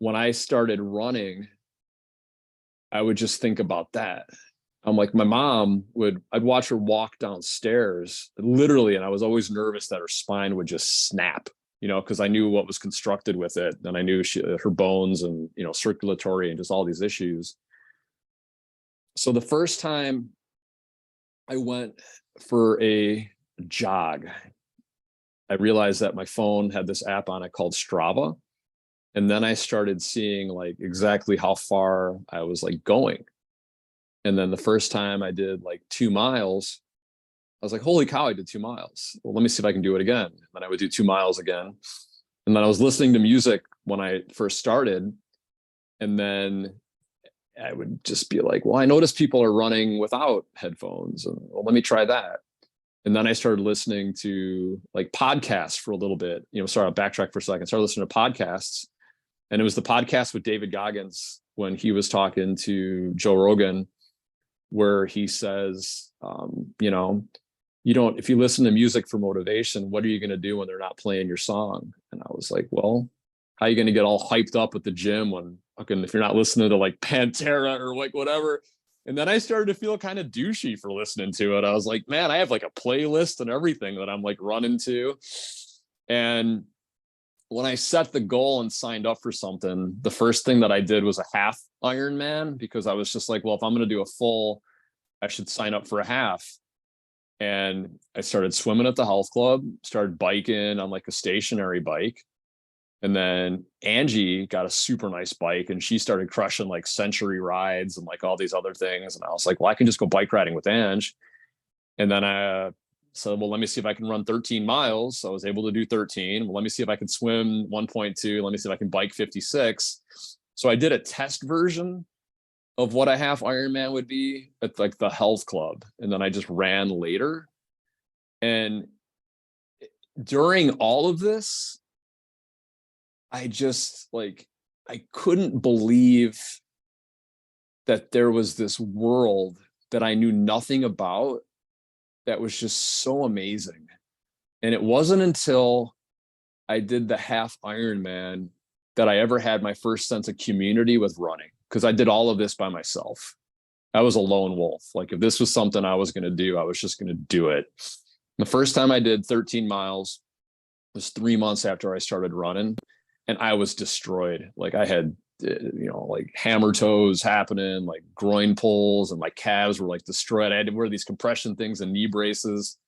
when I started running, I would just think about that. I'm like, my mom I'd watch her walk downstairs literally, and I was always nervous that her spine would just snap, you know, because I knew what was constructed with it. And I knew her bones and, you know, circulatory and just all these issues. So the first time I went for a jog, I realized that my phone had this app on it called Strava. And then I started seeing like exactly how far I was like going. And then the first time I did like 2 miles, I was like, holy cow, I did 2 miles. Well, let me see if I can do it again. And then I would do 2 miles again. And then I was listening to music when I first started. And then I would just be like, well, I noticed people are running without headphones. And well, let me try that. And then I started listening to like podcasts for a little bit. Sorry, I'll backtrack for a second. Started listening to podcasts. And it was the podcast with David Goggins when he was talking to Joe Rogan, where he says, if you listen to music for motivation, what are you going to do when they're not playing your song? And I was like, well, how are you going to get all hyped up at the gym when if you're not listening to like Pantera or like whatever? And then I started to feel kind of douchey for listening to it. I was like, man, I have like a playlist and everything that I'm like running to. And when I set the goal and signed up for something, the first thing that I did was a half Ironman, because I was just like, well, if I'm going to do a full, I should sign up for a half. And I started swimming at the health club, started biking on like a stationary bike. And then Angie got a super nice bike and she started crushing like Century rides and like all these other things. And I was like, well, I can just go bike riding with Ange. And then I said, well, let me see if I can run 13 miles. So I was able to do 13. Well, let me see if I can swim 1.2. Let me see if I can bike 56. So I did a test version of what a half Ironman would be at like the health club. And then I just ran later. And during all of this, I just like, I couldn't believe that there was this world that I knew nothing about that was just so amazing. And it wasn't until I did the half Ironman that I ever had my first sense of community with running, because I did all of this by myself. I was a lone wolf. Like if this was something I was going to do, I was just going to do it. The first time I did 13 miles was 3 months after I started running, and I was destroyed. Like I had, like hammer toes happening, like groin pulls, and my calves were like destroyed. I had to wear these compression things and knee braces,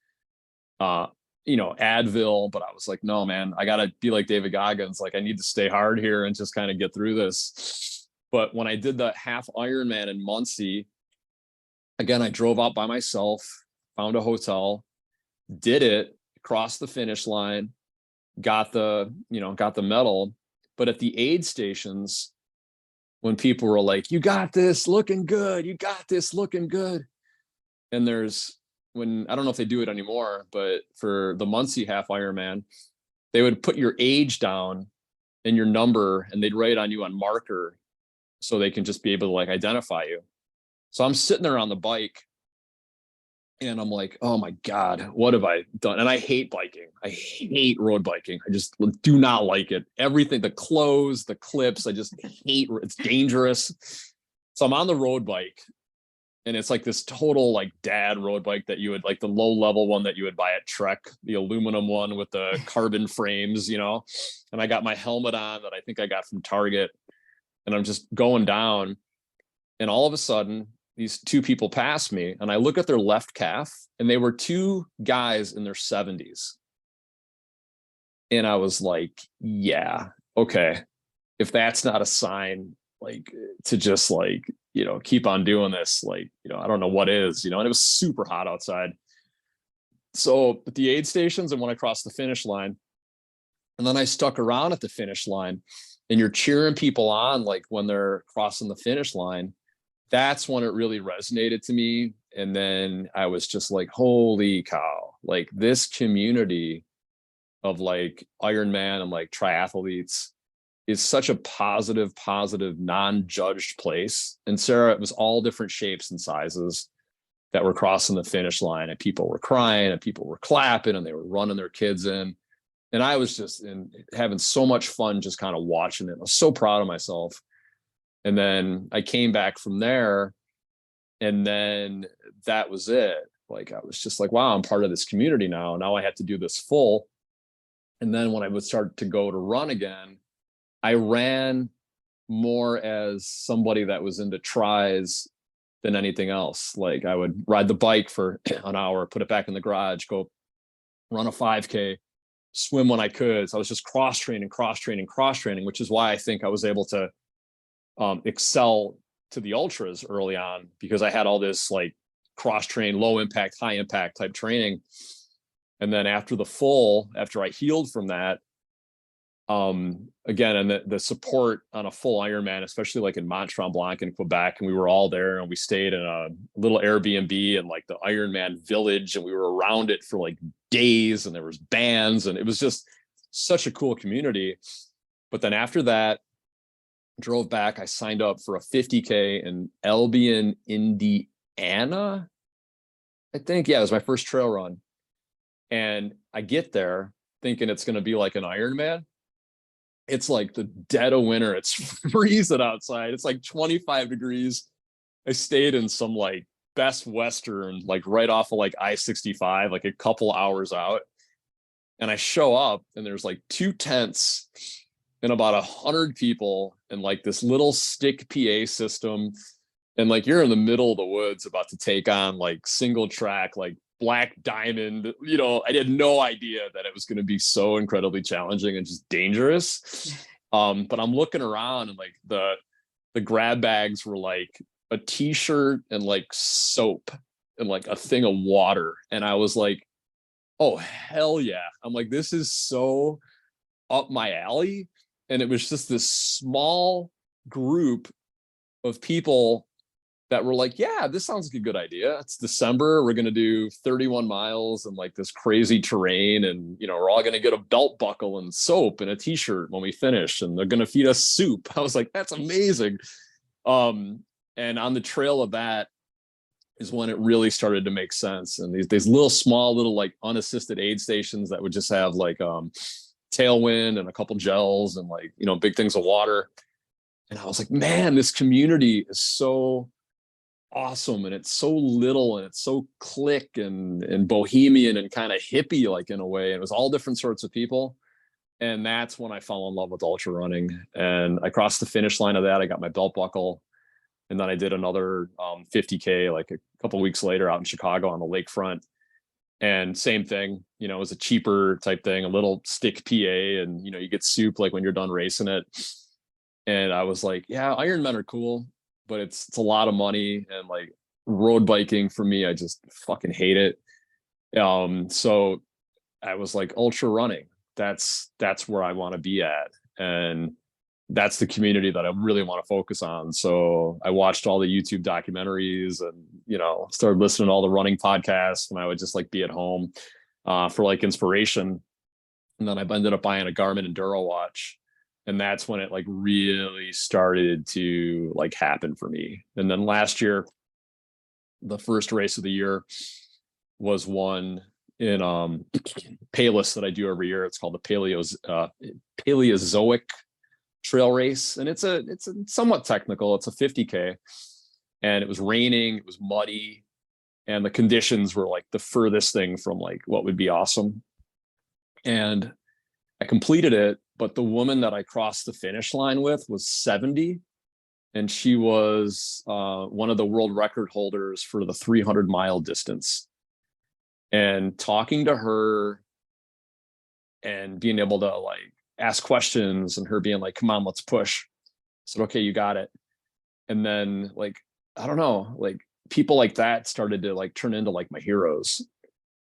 Advil, but I was like, no, man, I got to be like David Goggins. Like I need to stay hard here and just kind of get through this. But when I did the half Ironman in Muncie, again, I drove out by myself, found a hotel, did it, crossed the finish line, got the medal. But at the aid stations, when people were like, you got this, looking good, you got this, looking good. And I don't know if they do it anymore, but for the Muncie half Ironman, they would put your age down and your number, and they'd write on you on marker so they can just be able to like identify you. So I'm sitting there on the bike and I'm like, oh my God, what have I done? And I hate biking. I hate road biking. I just do not like it. Everything, the clothes, the clips, I just hate. It's dangerous. So I'm on the road bike, and it's like this total like dad road bike that you would like, the low level one that you would buy at Trek, the aluminum one with the carbon frames, and I got my helmet on that I think I got from Target, and I'm just going down. And all of a sudden, these two people passed me, and I look at their left calf, and they were two guys in their 70s. And I was like, yeah, okay. If that's not a sign, like to just like, keep on doing this, like, I don't know what is, and it was super hot outside. So at the aid stations, I went across the finish line, and then I stuck around at the finish line, and you're cheering people on, like when they're crossing the finish line. That's when it really resonated to me. And then I was just like, holy cow, like this community of like Ironman and like triathletes is such a positive, non-judged place. And Sarah, it was all different shapes and sizes that were crossing the finish line, and people were crying and people were clapping and they were running their kids in. And I was just having so much fun just kind of watching it. I was so proud of myself. And then I came back from there, and then that was it. Like, I was just like, wow, I'm part of this community now. Now I have to do this full. And then when I would start to go to run again, I ran more as somebody that was into tries than anything else. Like I would ride the bike for an hour, put it back in the garage, go run a 5K, swim when I could. So I was just cross training, which is why I think I was able to excel to the ultras early on, because I had all this like cross train, low impact, high impact type training. And then after I healed from that, again, and the support on a full Ironman, especially like in Mont Tremblant in Quebec, and we were all there, and we stayed in a little Airbnb in like the Ironman village, and we were around it for like days, and there was bands, and it was just such a cool community. But then after that, drove back, I signed up for a 50K in Albion, Indiana. I think, yeah, it was my first trail run. And I get there thinking it's going to be like an Ironman. It's like the dead of winter. It's freezing outside. It's like 25 degrees. I stayed in some like Best Western, like right off of like I-65, like a couple hours out. And I show up, and there's like 2 tents and about 100 people, and like this little stick PA system. And like, you're in the middle of the woods about to take on like single track, like Black Diamond. I had no idea that it was going to be so incredibly challenging and just dangerous. But I'm looking around, and like the grab bags were like a t-shirt and like soap and like a thing of water. And I was like, oh, hell yeah. I'm like, this is so up my alley. And it was just this small group of people that were like, yeah, this sounds like a good idea. It's December. We're going to do 31 miles and like this crazy terrain. And, we're all going to get a belt buckle and soap and a t-shirt when we finish. And they're going to feed us soup. I was like, that's amazing. And on the trail of that is when it really started to make sense. And these little small little like unassisted aid stations that would just have like tailwind and a couple gels and like, big things of water. And I was like, man, this community is so awesome, and it's so little, and it's so clique and bohemian and kind of hippie like in a way. And it was all different sorts of people. And that's when I fell in love with ultra running. And I crossed the finish line of that. I got my belt buckle, and then I did another 50K like a couple weeks later out in Chicago on the lakefront. And same thing, it was a cheaper type thing, a little stick PA, and you get soup like when you're done racing it. And I was like, yeah, Ironmen are cool, but it's a lot of money, and like road biking for me, I just fucking hate it. So I was like, ultra running, that's where I want to be at. And that's the community that I really want to focus on. So I watched all the YouTube documentaries and, started listening to all the running podcasts, and I would just like be at home for like inspiration. And then I ended up buying a Garmin Enduro watch. And that's when it like really started to like happen for me. And then last year, the first race of the year was one in Payless that I do every year. It's called the Paleozoic trail race. And it's somewhat technical. It's a 50K, and it was raining, it was muddy, and the conditions were like the furthest thing from like what would be awesome. And I completed it, but the woman that I crossed the finish line with was 70, and she was one of the world record holders for the 300-mile distance. And talking to her and being able to like ask questions, and her being like, come on, let's push. I said, okay, you got it. And then like, I don't know, like people like that started to like turn into like my heroes.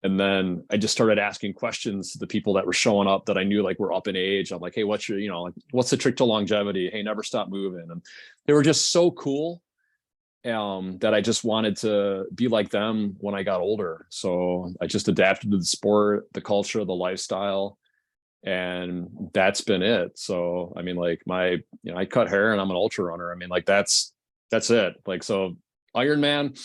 And then I just started asking questions to the people that were showing up that I knew like were up in age. I'm like, hey, what's your, like, what's the trick to longevity? Hey, never stop moving. And they were just so cool that I just wanted to be like them when I got older. So I just adapted to the sport, the culture, the lifestyle, and that's been it. So, I mean, like I cut hair and I'm an ultra runner. I mean, like that's it. Like, so Ironman,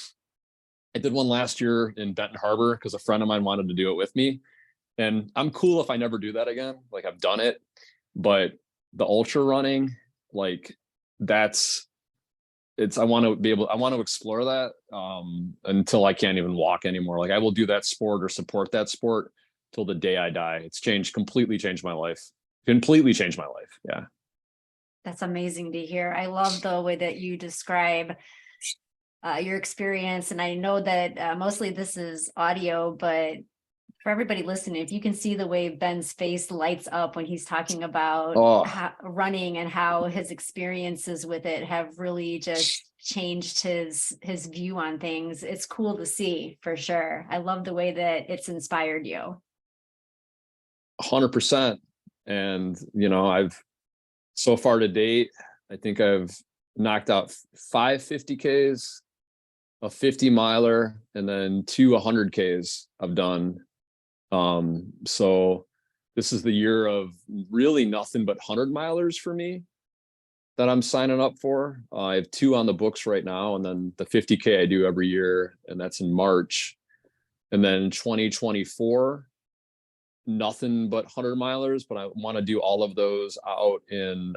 I did one last year in Benton Harbor because a friend of mine wanted to do it with me. And I'm cool if I never do that again. Like I've done it, but the ultra running, like I want to explore that until I can't even walk anymore. Like I will do that sport or support that sport till the day I die. It's completely changed my life. Yeah. That's amazing to hear. I love the way that you describe your experience. And I know that mostly this is audio, but For everybody listening, if you can see the way Ben's face lights up when he's talking about running and how his experiences with it have really just changed his view on things, it's cool to see for sure. I love the way that it's inspired you. 100%. And, you know, I've so far to date, I think I've knocked out 5 50Ks, a 50 miler, and then 2 100Ks I've done. So this is the year of really nothing but 100 milers for me that I'm signing up for. I have 2 on the books right now, and then the 50K I do every year, and that's in March. And then 2024, nothing but 100 milers, but I want to do all of those out in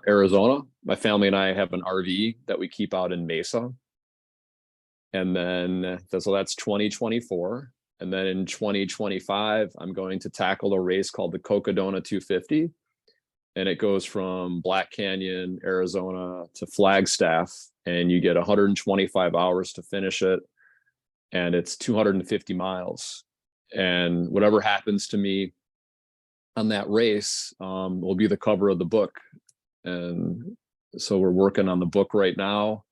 Arizona. My family and I have an RV that we keep out in Mesa. And then, so that's 2024. And then in 2025, I'm going to tackle a race called the Cocodona 250. And it goes from Black Canyon, Arizona to Flagstaff. And you get 125 hours to finish it. And it's 250 miles. And whatever happens to me on that race will be the cover of the book. And so we're working on the book right now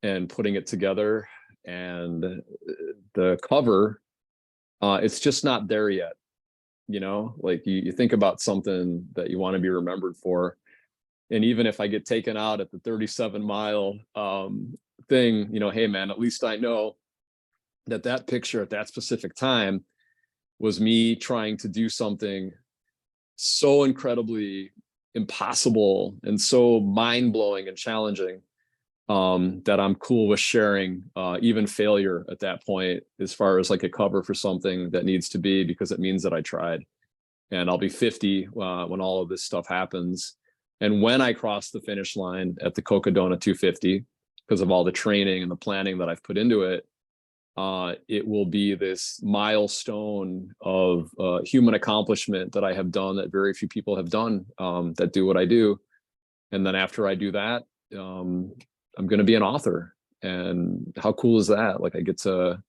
and putting it together. And the cover, it's just not there yet. You know, like you think about something that you want to be remembered for. And even if I get taken out at the 37-mile thing, you know, hey man, at least I know that that picture at that specific time was me trying to do something so incredibly impossible and so mind-blowing and challenging that I'm cool with sharing even failure at that point, as far as like a cover for something that needs to be, because it means that I tried. And I'll be 50 when all of this stuff happens. And when I cross the finish line at the Cocodona 250, because of all the training and the planning that I've put into it, it will be this milestone of human accomplishment that I have done that very few people have done that do what I do. And then after I do that, I'm going to be an author. And how cool is that? Like I get to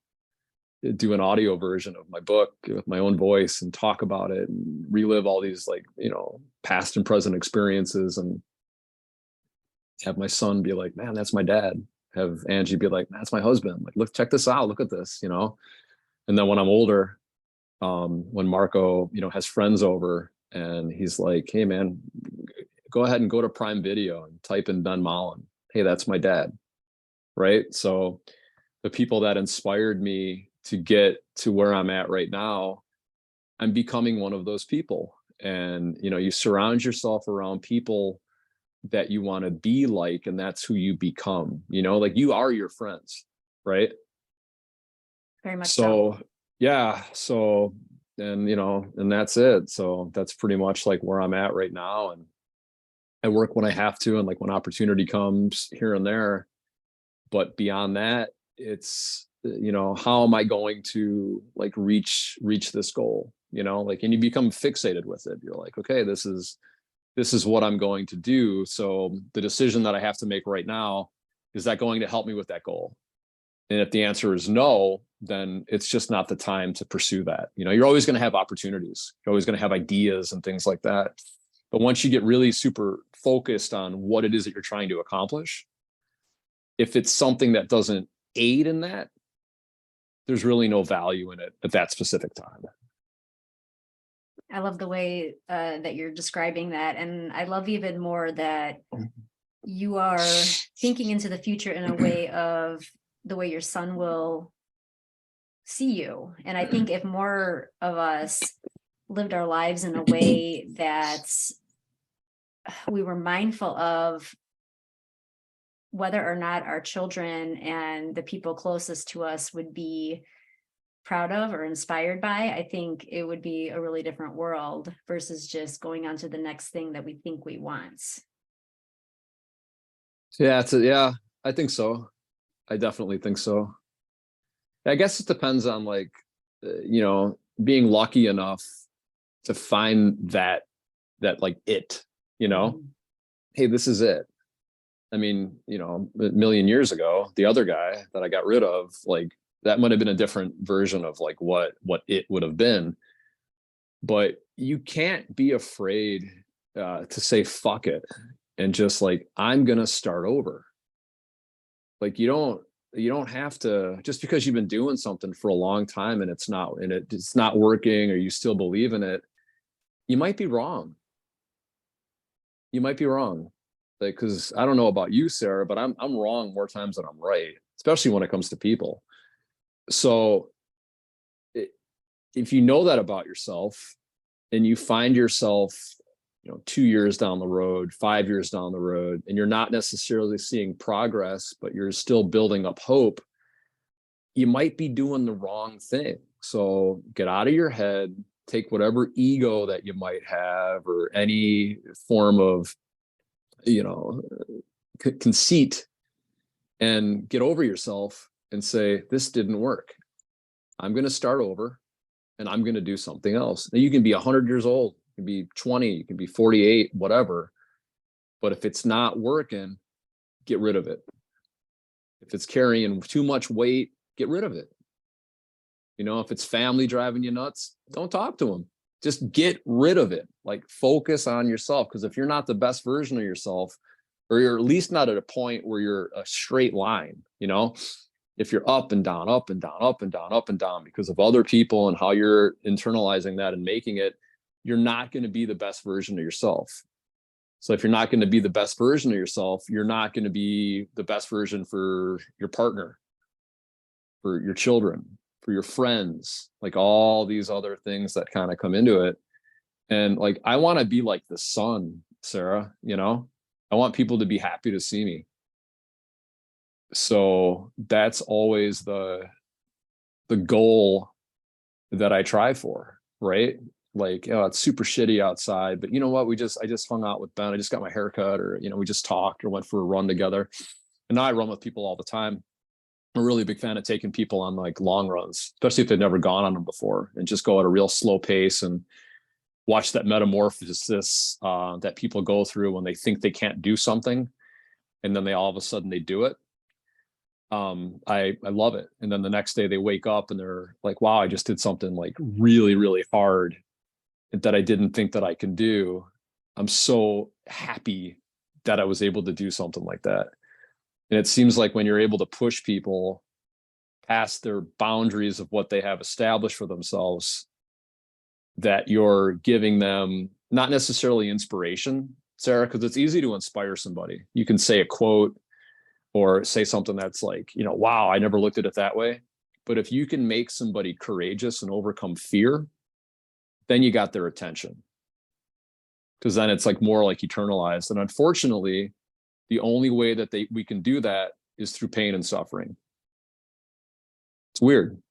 do an audio version of my book with my own voice and talk about it and relive all these, like, you know, past and present experiences, and have my son be like, man, that's my dad. Have Angie be like, that's my husband. Like, look, check this out. Look at this, you know? And then when I'm older, when Marco, you know, has friends over and he's like, hey man, go ahead and go to Prime Video and type in Ben Mollin. Hey, that's my dad. Right. So the people that inspired me to get to where I'm at right now, I'm becoming one of those people. And, you know, you surround yourself around people that you want to be like, and that's who you become, you know, like you are your friends, right? Very much so. Yeah. So, and, you know, and that's it. So that's pretty much like where I'm at right now. And I work when I have to, and like when opportunity comes here and there. But beyond that, it's, you know, how am I going to like reach this goal, you know, like, and you become fixated with it. You're like, okay, this is what I'm going to do. So the decision that I have to make right now, is that going to help me with that goal? And if the answer is no, then it's just not the time to pursue that. You know, you're always going to have opportunities. You're always going to have ideas and things like that. But once you get really super focused on what it is that you're trying to accomplish, if it's something that doesn't aid in that, there's really no value in it at that specific time. I love the way that you're describing that. And I love even more that you are thinking into the future in a way of the way your son will see you. And I think if more of us lived our lives in a way that we were mindful of whether or not our children and the people closest to us would be proud of or inspired by, I think it would be a really different world versus just going on to the next thing that we think we want. Yeah, yeah, I think so. I definitely think so. I guess it depends on like, you know, being lucky enough to find that like it, you know, hey, this is it. I mean, you know, a million years ago, the other guy that I got rid of, like, That might have been a different version of like what it would have been. But you can't be afraid to say fuck it and just like, I'm gonna start over. Like you don't have to, just because you've been doing something for a long time and it's not working, or you still believe in it, you might be wrong. You might be wrong. Like, because I don't know about you, Sarah, but I'm wrong more times than I'm right, especially when it comes to people. So if you know that about yourself, and you find yourself, 2 years down the road, 5 years down the road, and you're not necessarily seeing progress, but you're still building up hope, you might be doing the wrong thing. So get out of your head, take whatever ego that you might have, or any form of, conceit, and get over yourself and say, this didn't work. I'm going to start over, and I'm going to do something else. Now, you can be 100 years old, you can be 20, you can be 48, whatever. But if it's not working, get rid of it. If it's carrying too much weight, get rid of it. If it's family driving you nuts, don't talk to them. Just get rid of it. Like, focus on yourself. Because if you're not the best version of yourself, or you're at least not at a point where you're a straight line, if you're up and down, up and down, up and down, up and down because of other people and how you're internalizing that and making it, you're not going to be the best version of yourself. So if you're not going to be the best version of yourself, you're not going to be the best version for your partner, for your children, for your friends, like all these other things that kind of come into it. And like, I want to be like the sun, Sarah, I want people to be happy to see me. So that's always the goal that I try for, right? Like, it's super shitty outside, but you know what? I just hung out with Ben. I just got my hair cut, or, we just talked or went for a run together. And now I run with people all the time. I'm a really big fan of taking people on like long runs, especially if they've never gone on them before, and just go at a real slow pace and watch that metamorphosis that people go through when they think they can't do something, and then all of a sudden they do it. I love it. And then the next day they wake up and they're like, wow, I just did something like really, really hard that I didn't think that I can do. I'm so happy that I was able to do something like that. And it seems like when you're able to push people past their boundaries of what they have established for themselves, that you're giving them not necessarily inspiration, Sarah, because it's easy to inspire somebody. You can say a quote or say something that's like, wow, I never looked at it that way. But if you can make somebody courageous and overcome fear, then you got their attention. Because then it's like more like eternalized. And unfortunately, the only way that we can do that is through pain and suffering. It's weird.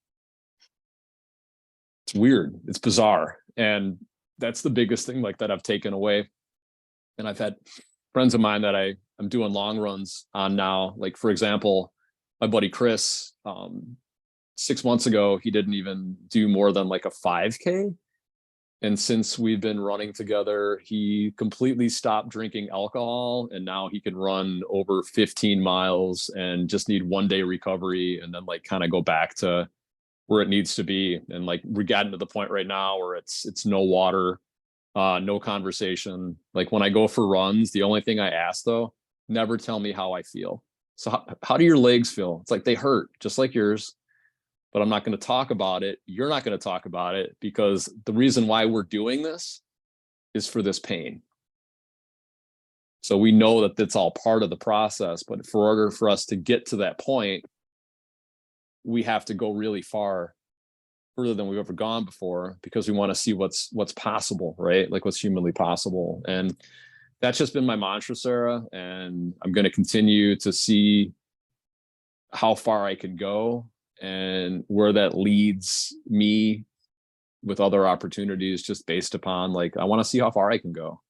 It's weird. It's bizarre. And that's the biggest thing like that I've taken away. And I've had friends of mine that I'm doing long runs on now. Like, for example, my buddy Chris, 6 months ago, he didn't even do more than like a 5K. And since we've been running together, he completely stopped drinking alcohol. And now he can run over 15 miles and just need 1 day recovery, and then like kind of go back to where it needs to be. And like, we're getting to the point right now where it's no water, no conversation. Like, when I go for runs, the only thing I ask though, never tell me how I feel. So how do your legs feel? It's like, they hurt just like yours, but I'm not going to talk about it. You're not going to talk about it, because the reason why we're doing this is for this pain. So we know that that's all part of the process, but for order for us to get to that point, we have to go really far, further than we've ever gone before, because we want to see what's possible, right? Like, what's humanly possible. And that's just been my mantra, Sarah. And I'm going to continue to see how far I can go and where that leads me with other opportunities, just based upon like, I want to see how far I can go.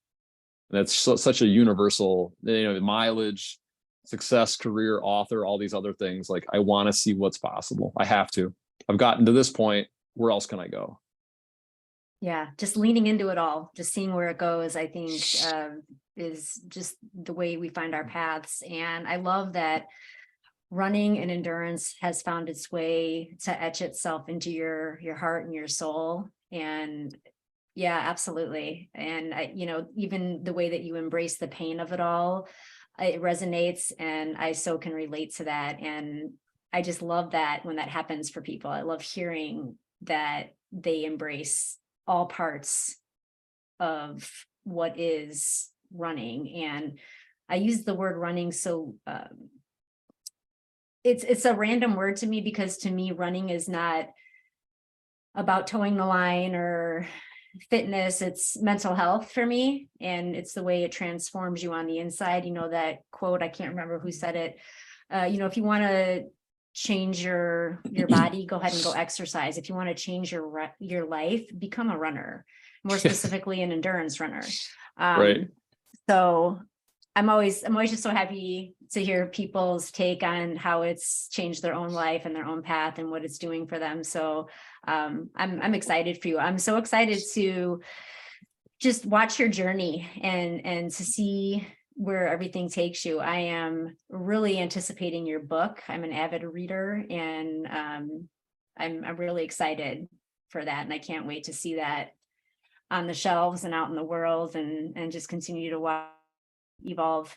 And that's such a universal, mileage, success, career, author, all these other things. Like, I want to see what's possible. I have to. I've gotten to this point. Where else can I go? Yeah, just leaning into it all, just seeing where it goes, I think is just the way we find our paths. And I love that running and endurance has found its way to etch itself into your heart and your soul. And yeah, absolutely. And I, even the way that you embrace the pain of it all, it resonates, and I so can relate to that. And I just love that when that happens for people. I love hearing that they embrace all parts of what is running. And I use the word running so it's a random word to me, because to me running is not about towing the line or fitness. It's mental health for me, and it's the way it transforms you on the inside. That quote, I can't remember who said it. If you want to change your body, go ahead and go exercise. If you want to change your life, become a runner, more specifically an endurance runner. Right. So I'm always just so happy to hear people's take on how it's changed their own life and their own path and what it's doing for them. So I'm excited for you. I'm so excited to just watch your journey and to see where everything takes you. I am really anticipating your book. I'm an avid reader, and I'm really excited for that. And I can't wait to see that on the shelves and out in the world, and just continue to watch evolve.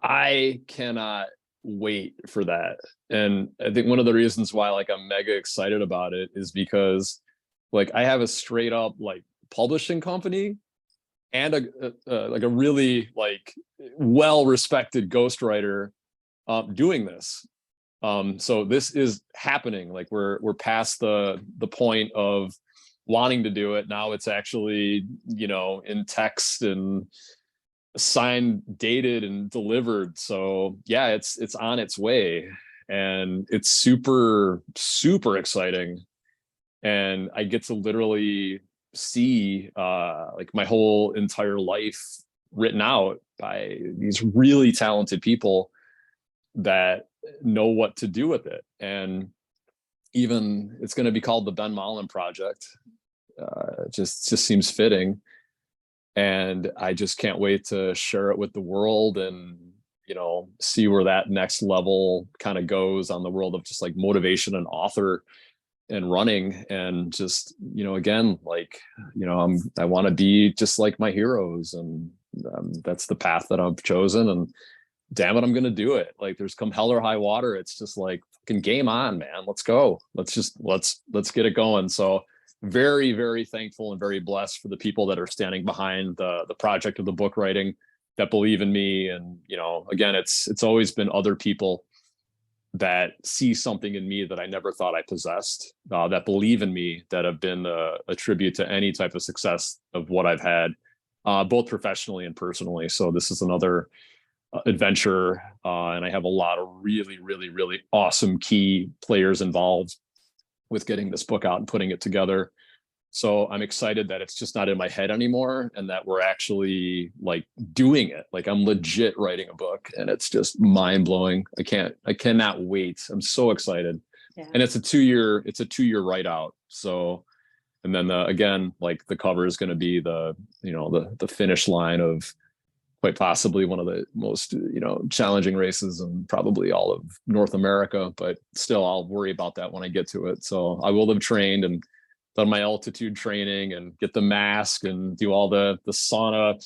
I cannot wait for that. And I think one of the reasons why I'm mega excited about it is because I have a straight up publishing company and a really well respected ghostwriter doing this. So this is happening. We're past the point of wanting to do it. Now it's actually, in text and signed, dated, and delivered. So yeah, it's on its way, and it's super, super exciting. And I get to literally see my whole entire life written out by these really talented people that know what to do with it. And even it's going to be called the Ben Mollin Project. Just seems fitting. And I just can't wait to share it with the world and, see where that next level kind of goes on the world of just motivation and author and running. And just, again, I want to be just like my heroes. And that's the path that I've chosen. And damn it, I'm going to do it. There's come hell or high water. It's just fucking game on, man. Let's go. Let's get it going. So very, very thankful and very blessed for the people that are standing behind the project of the book writing, that believe in me. And, again, it's always been other people that see something in me that I never thought I possessed, that believe in me, that have been a tribute to any type of success of what I've had, both professionally and personally. So this is another adventure. And I have a lot of really, really, really awesome key players involved with getting this book out and putting it together. So I'm excited that it's just not in my head anymore, and that we're actually doing it. I'm legit writing a book, and it's just mind blowing. I cannot wait. I'm so excited. Yeah. And it's a 2-year write out. So, and then again, the cover is going to be the finish line of quite possibly one of the most, challenging races in probably all of North America, but still I'll worry about that when I get to it. So I will have trained and done my altitude training and get the mask and do all the sauna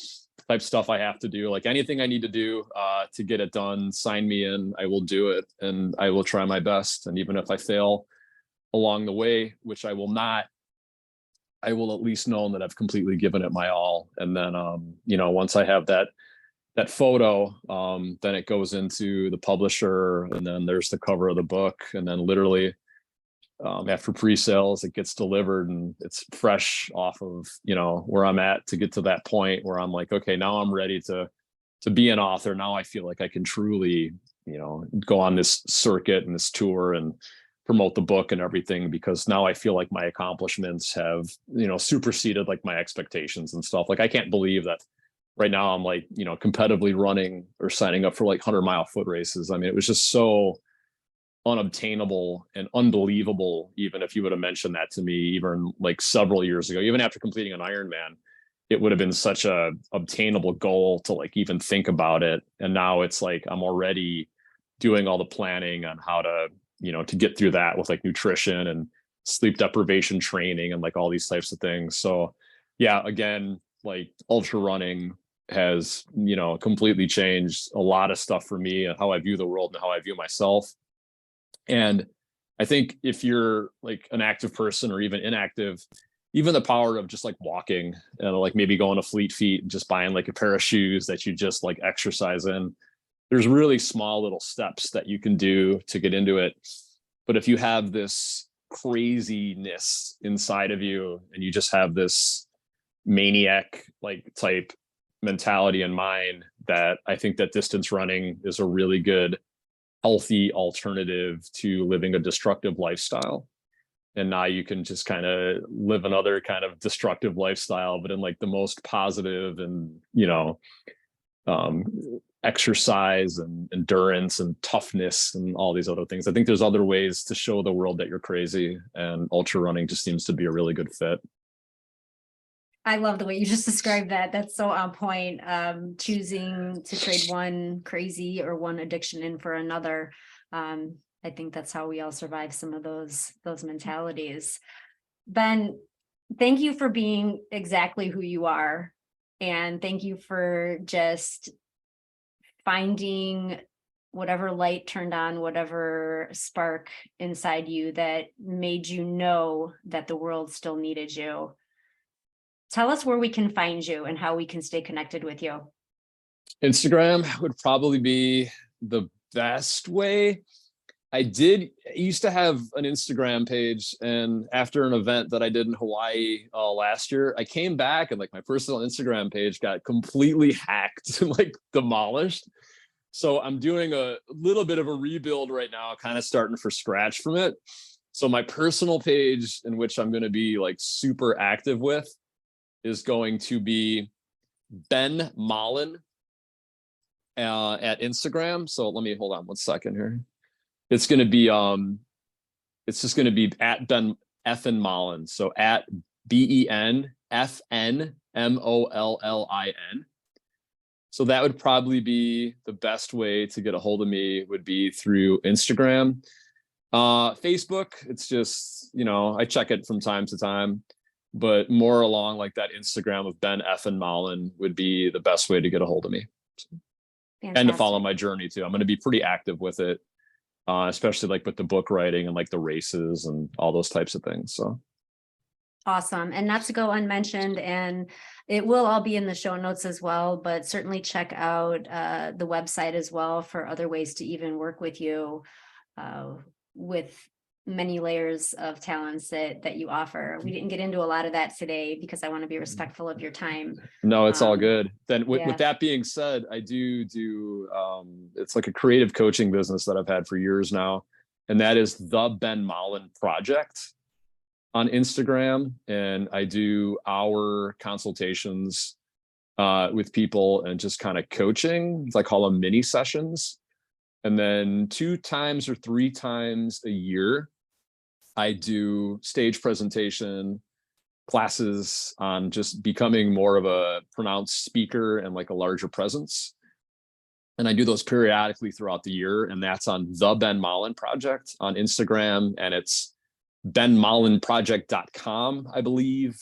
type stuff I have to do. Anything I need to do to get it done, sign me in, I will do it. And I will try my best. And even if I fail along the way, which I will not, I will at least know that I've completely given it my all. And then, once I have that photo, then it goes into the publisher, and then there's the cover of the book. And then literally after pre-sales, it gets delivered, and it's fresh off of, where I'm at to get to that point where I'm okay, now I'm ready to be an author. Now I feel like I can truly, go on this circuit and this tour and promote the book and everything, because now I feel like my accomplishments have, superseded my expectations and stuff. I can't believe that right now I'm competitively running or signing up for 100-mile foot races. I mean, it was just so unobtainable and unbelievable. Even if you would have mentioned that to me, even several years ago, even after completing an Ironman, it would have been such a obtainable goal to even think about it. And now it's I'm already doing all the planning on how to, to get through that with like nutrition and sleep deprivation training and like all these types of things. So yeah, again, like ultra running has, completely changed a lot of stuff for me and how I view the world and how I view myself. And I think if you're like an active person or even inactive, even the power of just like walking and like maybe going to Fleet Feet and just buying like a pair of shoes that you just like exercise in, there's really small little steps that you can do to get into it. But if you have this craziness inside of you and you just have this maniac like type mentality in mind, that I think that distance running is a really good healthy alternative to living a destructive lifestyle. And now you can just kind of live another kind of destructive lifestyle, but in like the most positive and, exercise and endurance and toughness and all these other things. I think there's other ways to show the world that you're crazy, and ultra running just seems to be a really good fit. I love the way you just described that. That's so on point. Choosing to trade one crazy or one addiction in for another. I think that's how we all survive some of those mentalities. Ben, thank you for being exactly who you are. And thank you for just finding whatever light turned on, whatever spark inside you that made you know that the world still needed you. Tell us where we can find you and how we can stay connected with you. Instagram would probably be the best way. I used to have an Instagram page, and after an event that I did in Hawaii last year, I came back and like my personal Instagram page got completely hacked and like demolished. So I'm doing a little bit of a rebuild right now, kind of starting from scratch from it. So my personal page, in which I'm going to be like super active with, is going to be Ben Mollin at Instagram. So let me hold on one second here. It's going to be it's just going to be at Ben Effin Mollin. So at BENFNMOLLIN. So that would probably be the best way to get a hold of me, would be through Instagram. Facebook, it's just, I check it from time to time, but more along like that Instagram of Ben Effin Mollin would be the best way to get a hold of me. Fantastic. And to follow my journey too. I'm going to be pretty active with it. Especially like with the book writing and like the races and all those types of things. So awesome. And not to go unmentioned, and it will all be in the show notes as well, but certainly check out the website as well for other ways to even work with you with many layers of talents that you offer. We didn't get into a lot of that today because I want to be respectful of your time. No, it's all good. Then with that being said, I do it's like a creative coaching business that I've had for years now. And that is the Ben Mollin Project on Instagram. And I do hour consultations with people and just kind of coaching. I call them mini sessions. And then 2 times or 3 times a year, I do stage presentation classes on just becoming more of a pronounced speaker and like a larger presence. And I do those periodically throughout the year. And that's on the Ben Mollin Project on Instagram. And it's benmollinproject.com, I believe,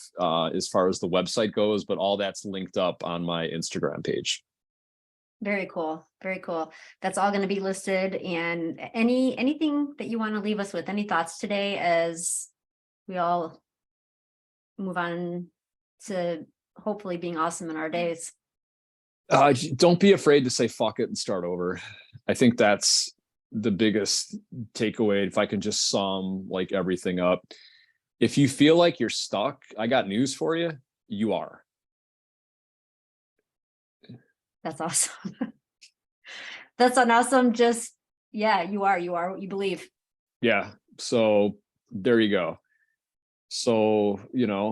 as far as the website goes, but all that's linked up on my Instagram page. Very cool. Very cool. That's all going to be listed. And anything that you want to leave us with, any thoughts today as we all move on to hopefully being awesome in our days? Don't be afraid to say fuck it and start over. I think that's the biggest takeaway. If I can just sum like everything up, if you feel like you're stuck, I got news for you. You are. That's awesome. That's an awesome. Just, yeah, you are what you believe. Yeah. So there you go. So,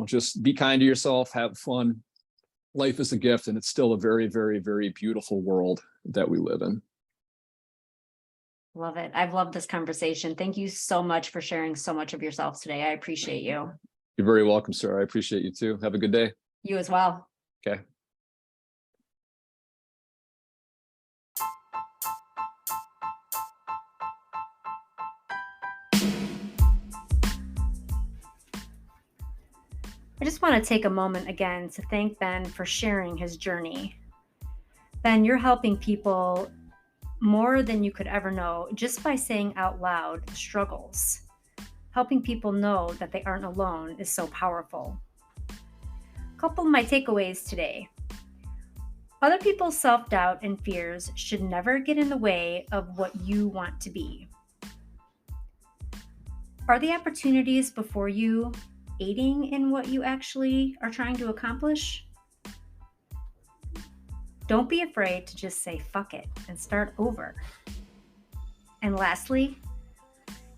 just be kind to yourself, have fun. Life is a gift, and it's still a very, very, very beautiful world that we live in. Love it. I've loved this conversation. Thank you so much for sharing so much of yourself today. I appreciate you. You're very welcome, sir. I appreciate you too. Have a good day. You as well. Okay. just want to take a moment again to thank Ben for sharing his journey. Ben, you're helping people more than you could ever know just by saying out loud the struggles. Helping people know that they aren't alone is so powerful. A couple of my takeaways today. Other people's self-doubt and fears should never get in the way of what you want to be. Are the opportunities before you aiding in what you actually are trying to accomplish? Don't be afraid to just say fuck it and start over. And lastly,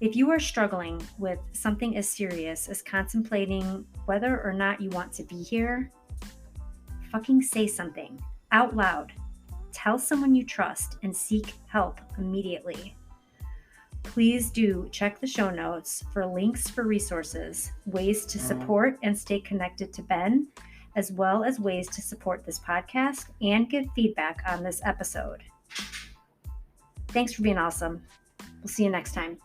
if you are struggling with something as serious as contemplating whether or not you want to be here, fucking say something out loud. Tell someone you trust and seek help immediately. Please do check the show notes for links for resources, ways to support and stay connected to Ben, as well as ways to support this podcast and give feedback on this episode. Thanks for being awesome. We'll see you next time.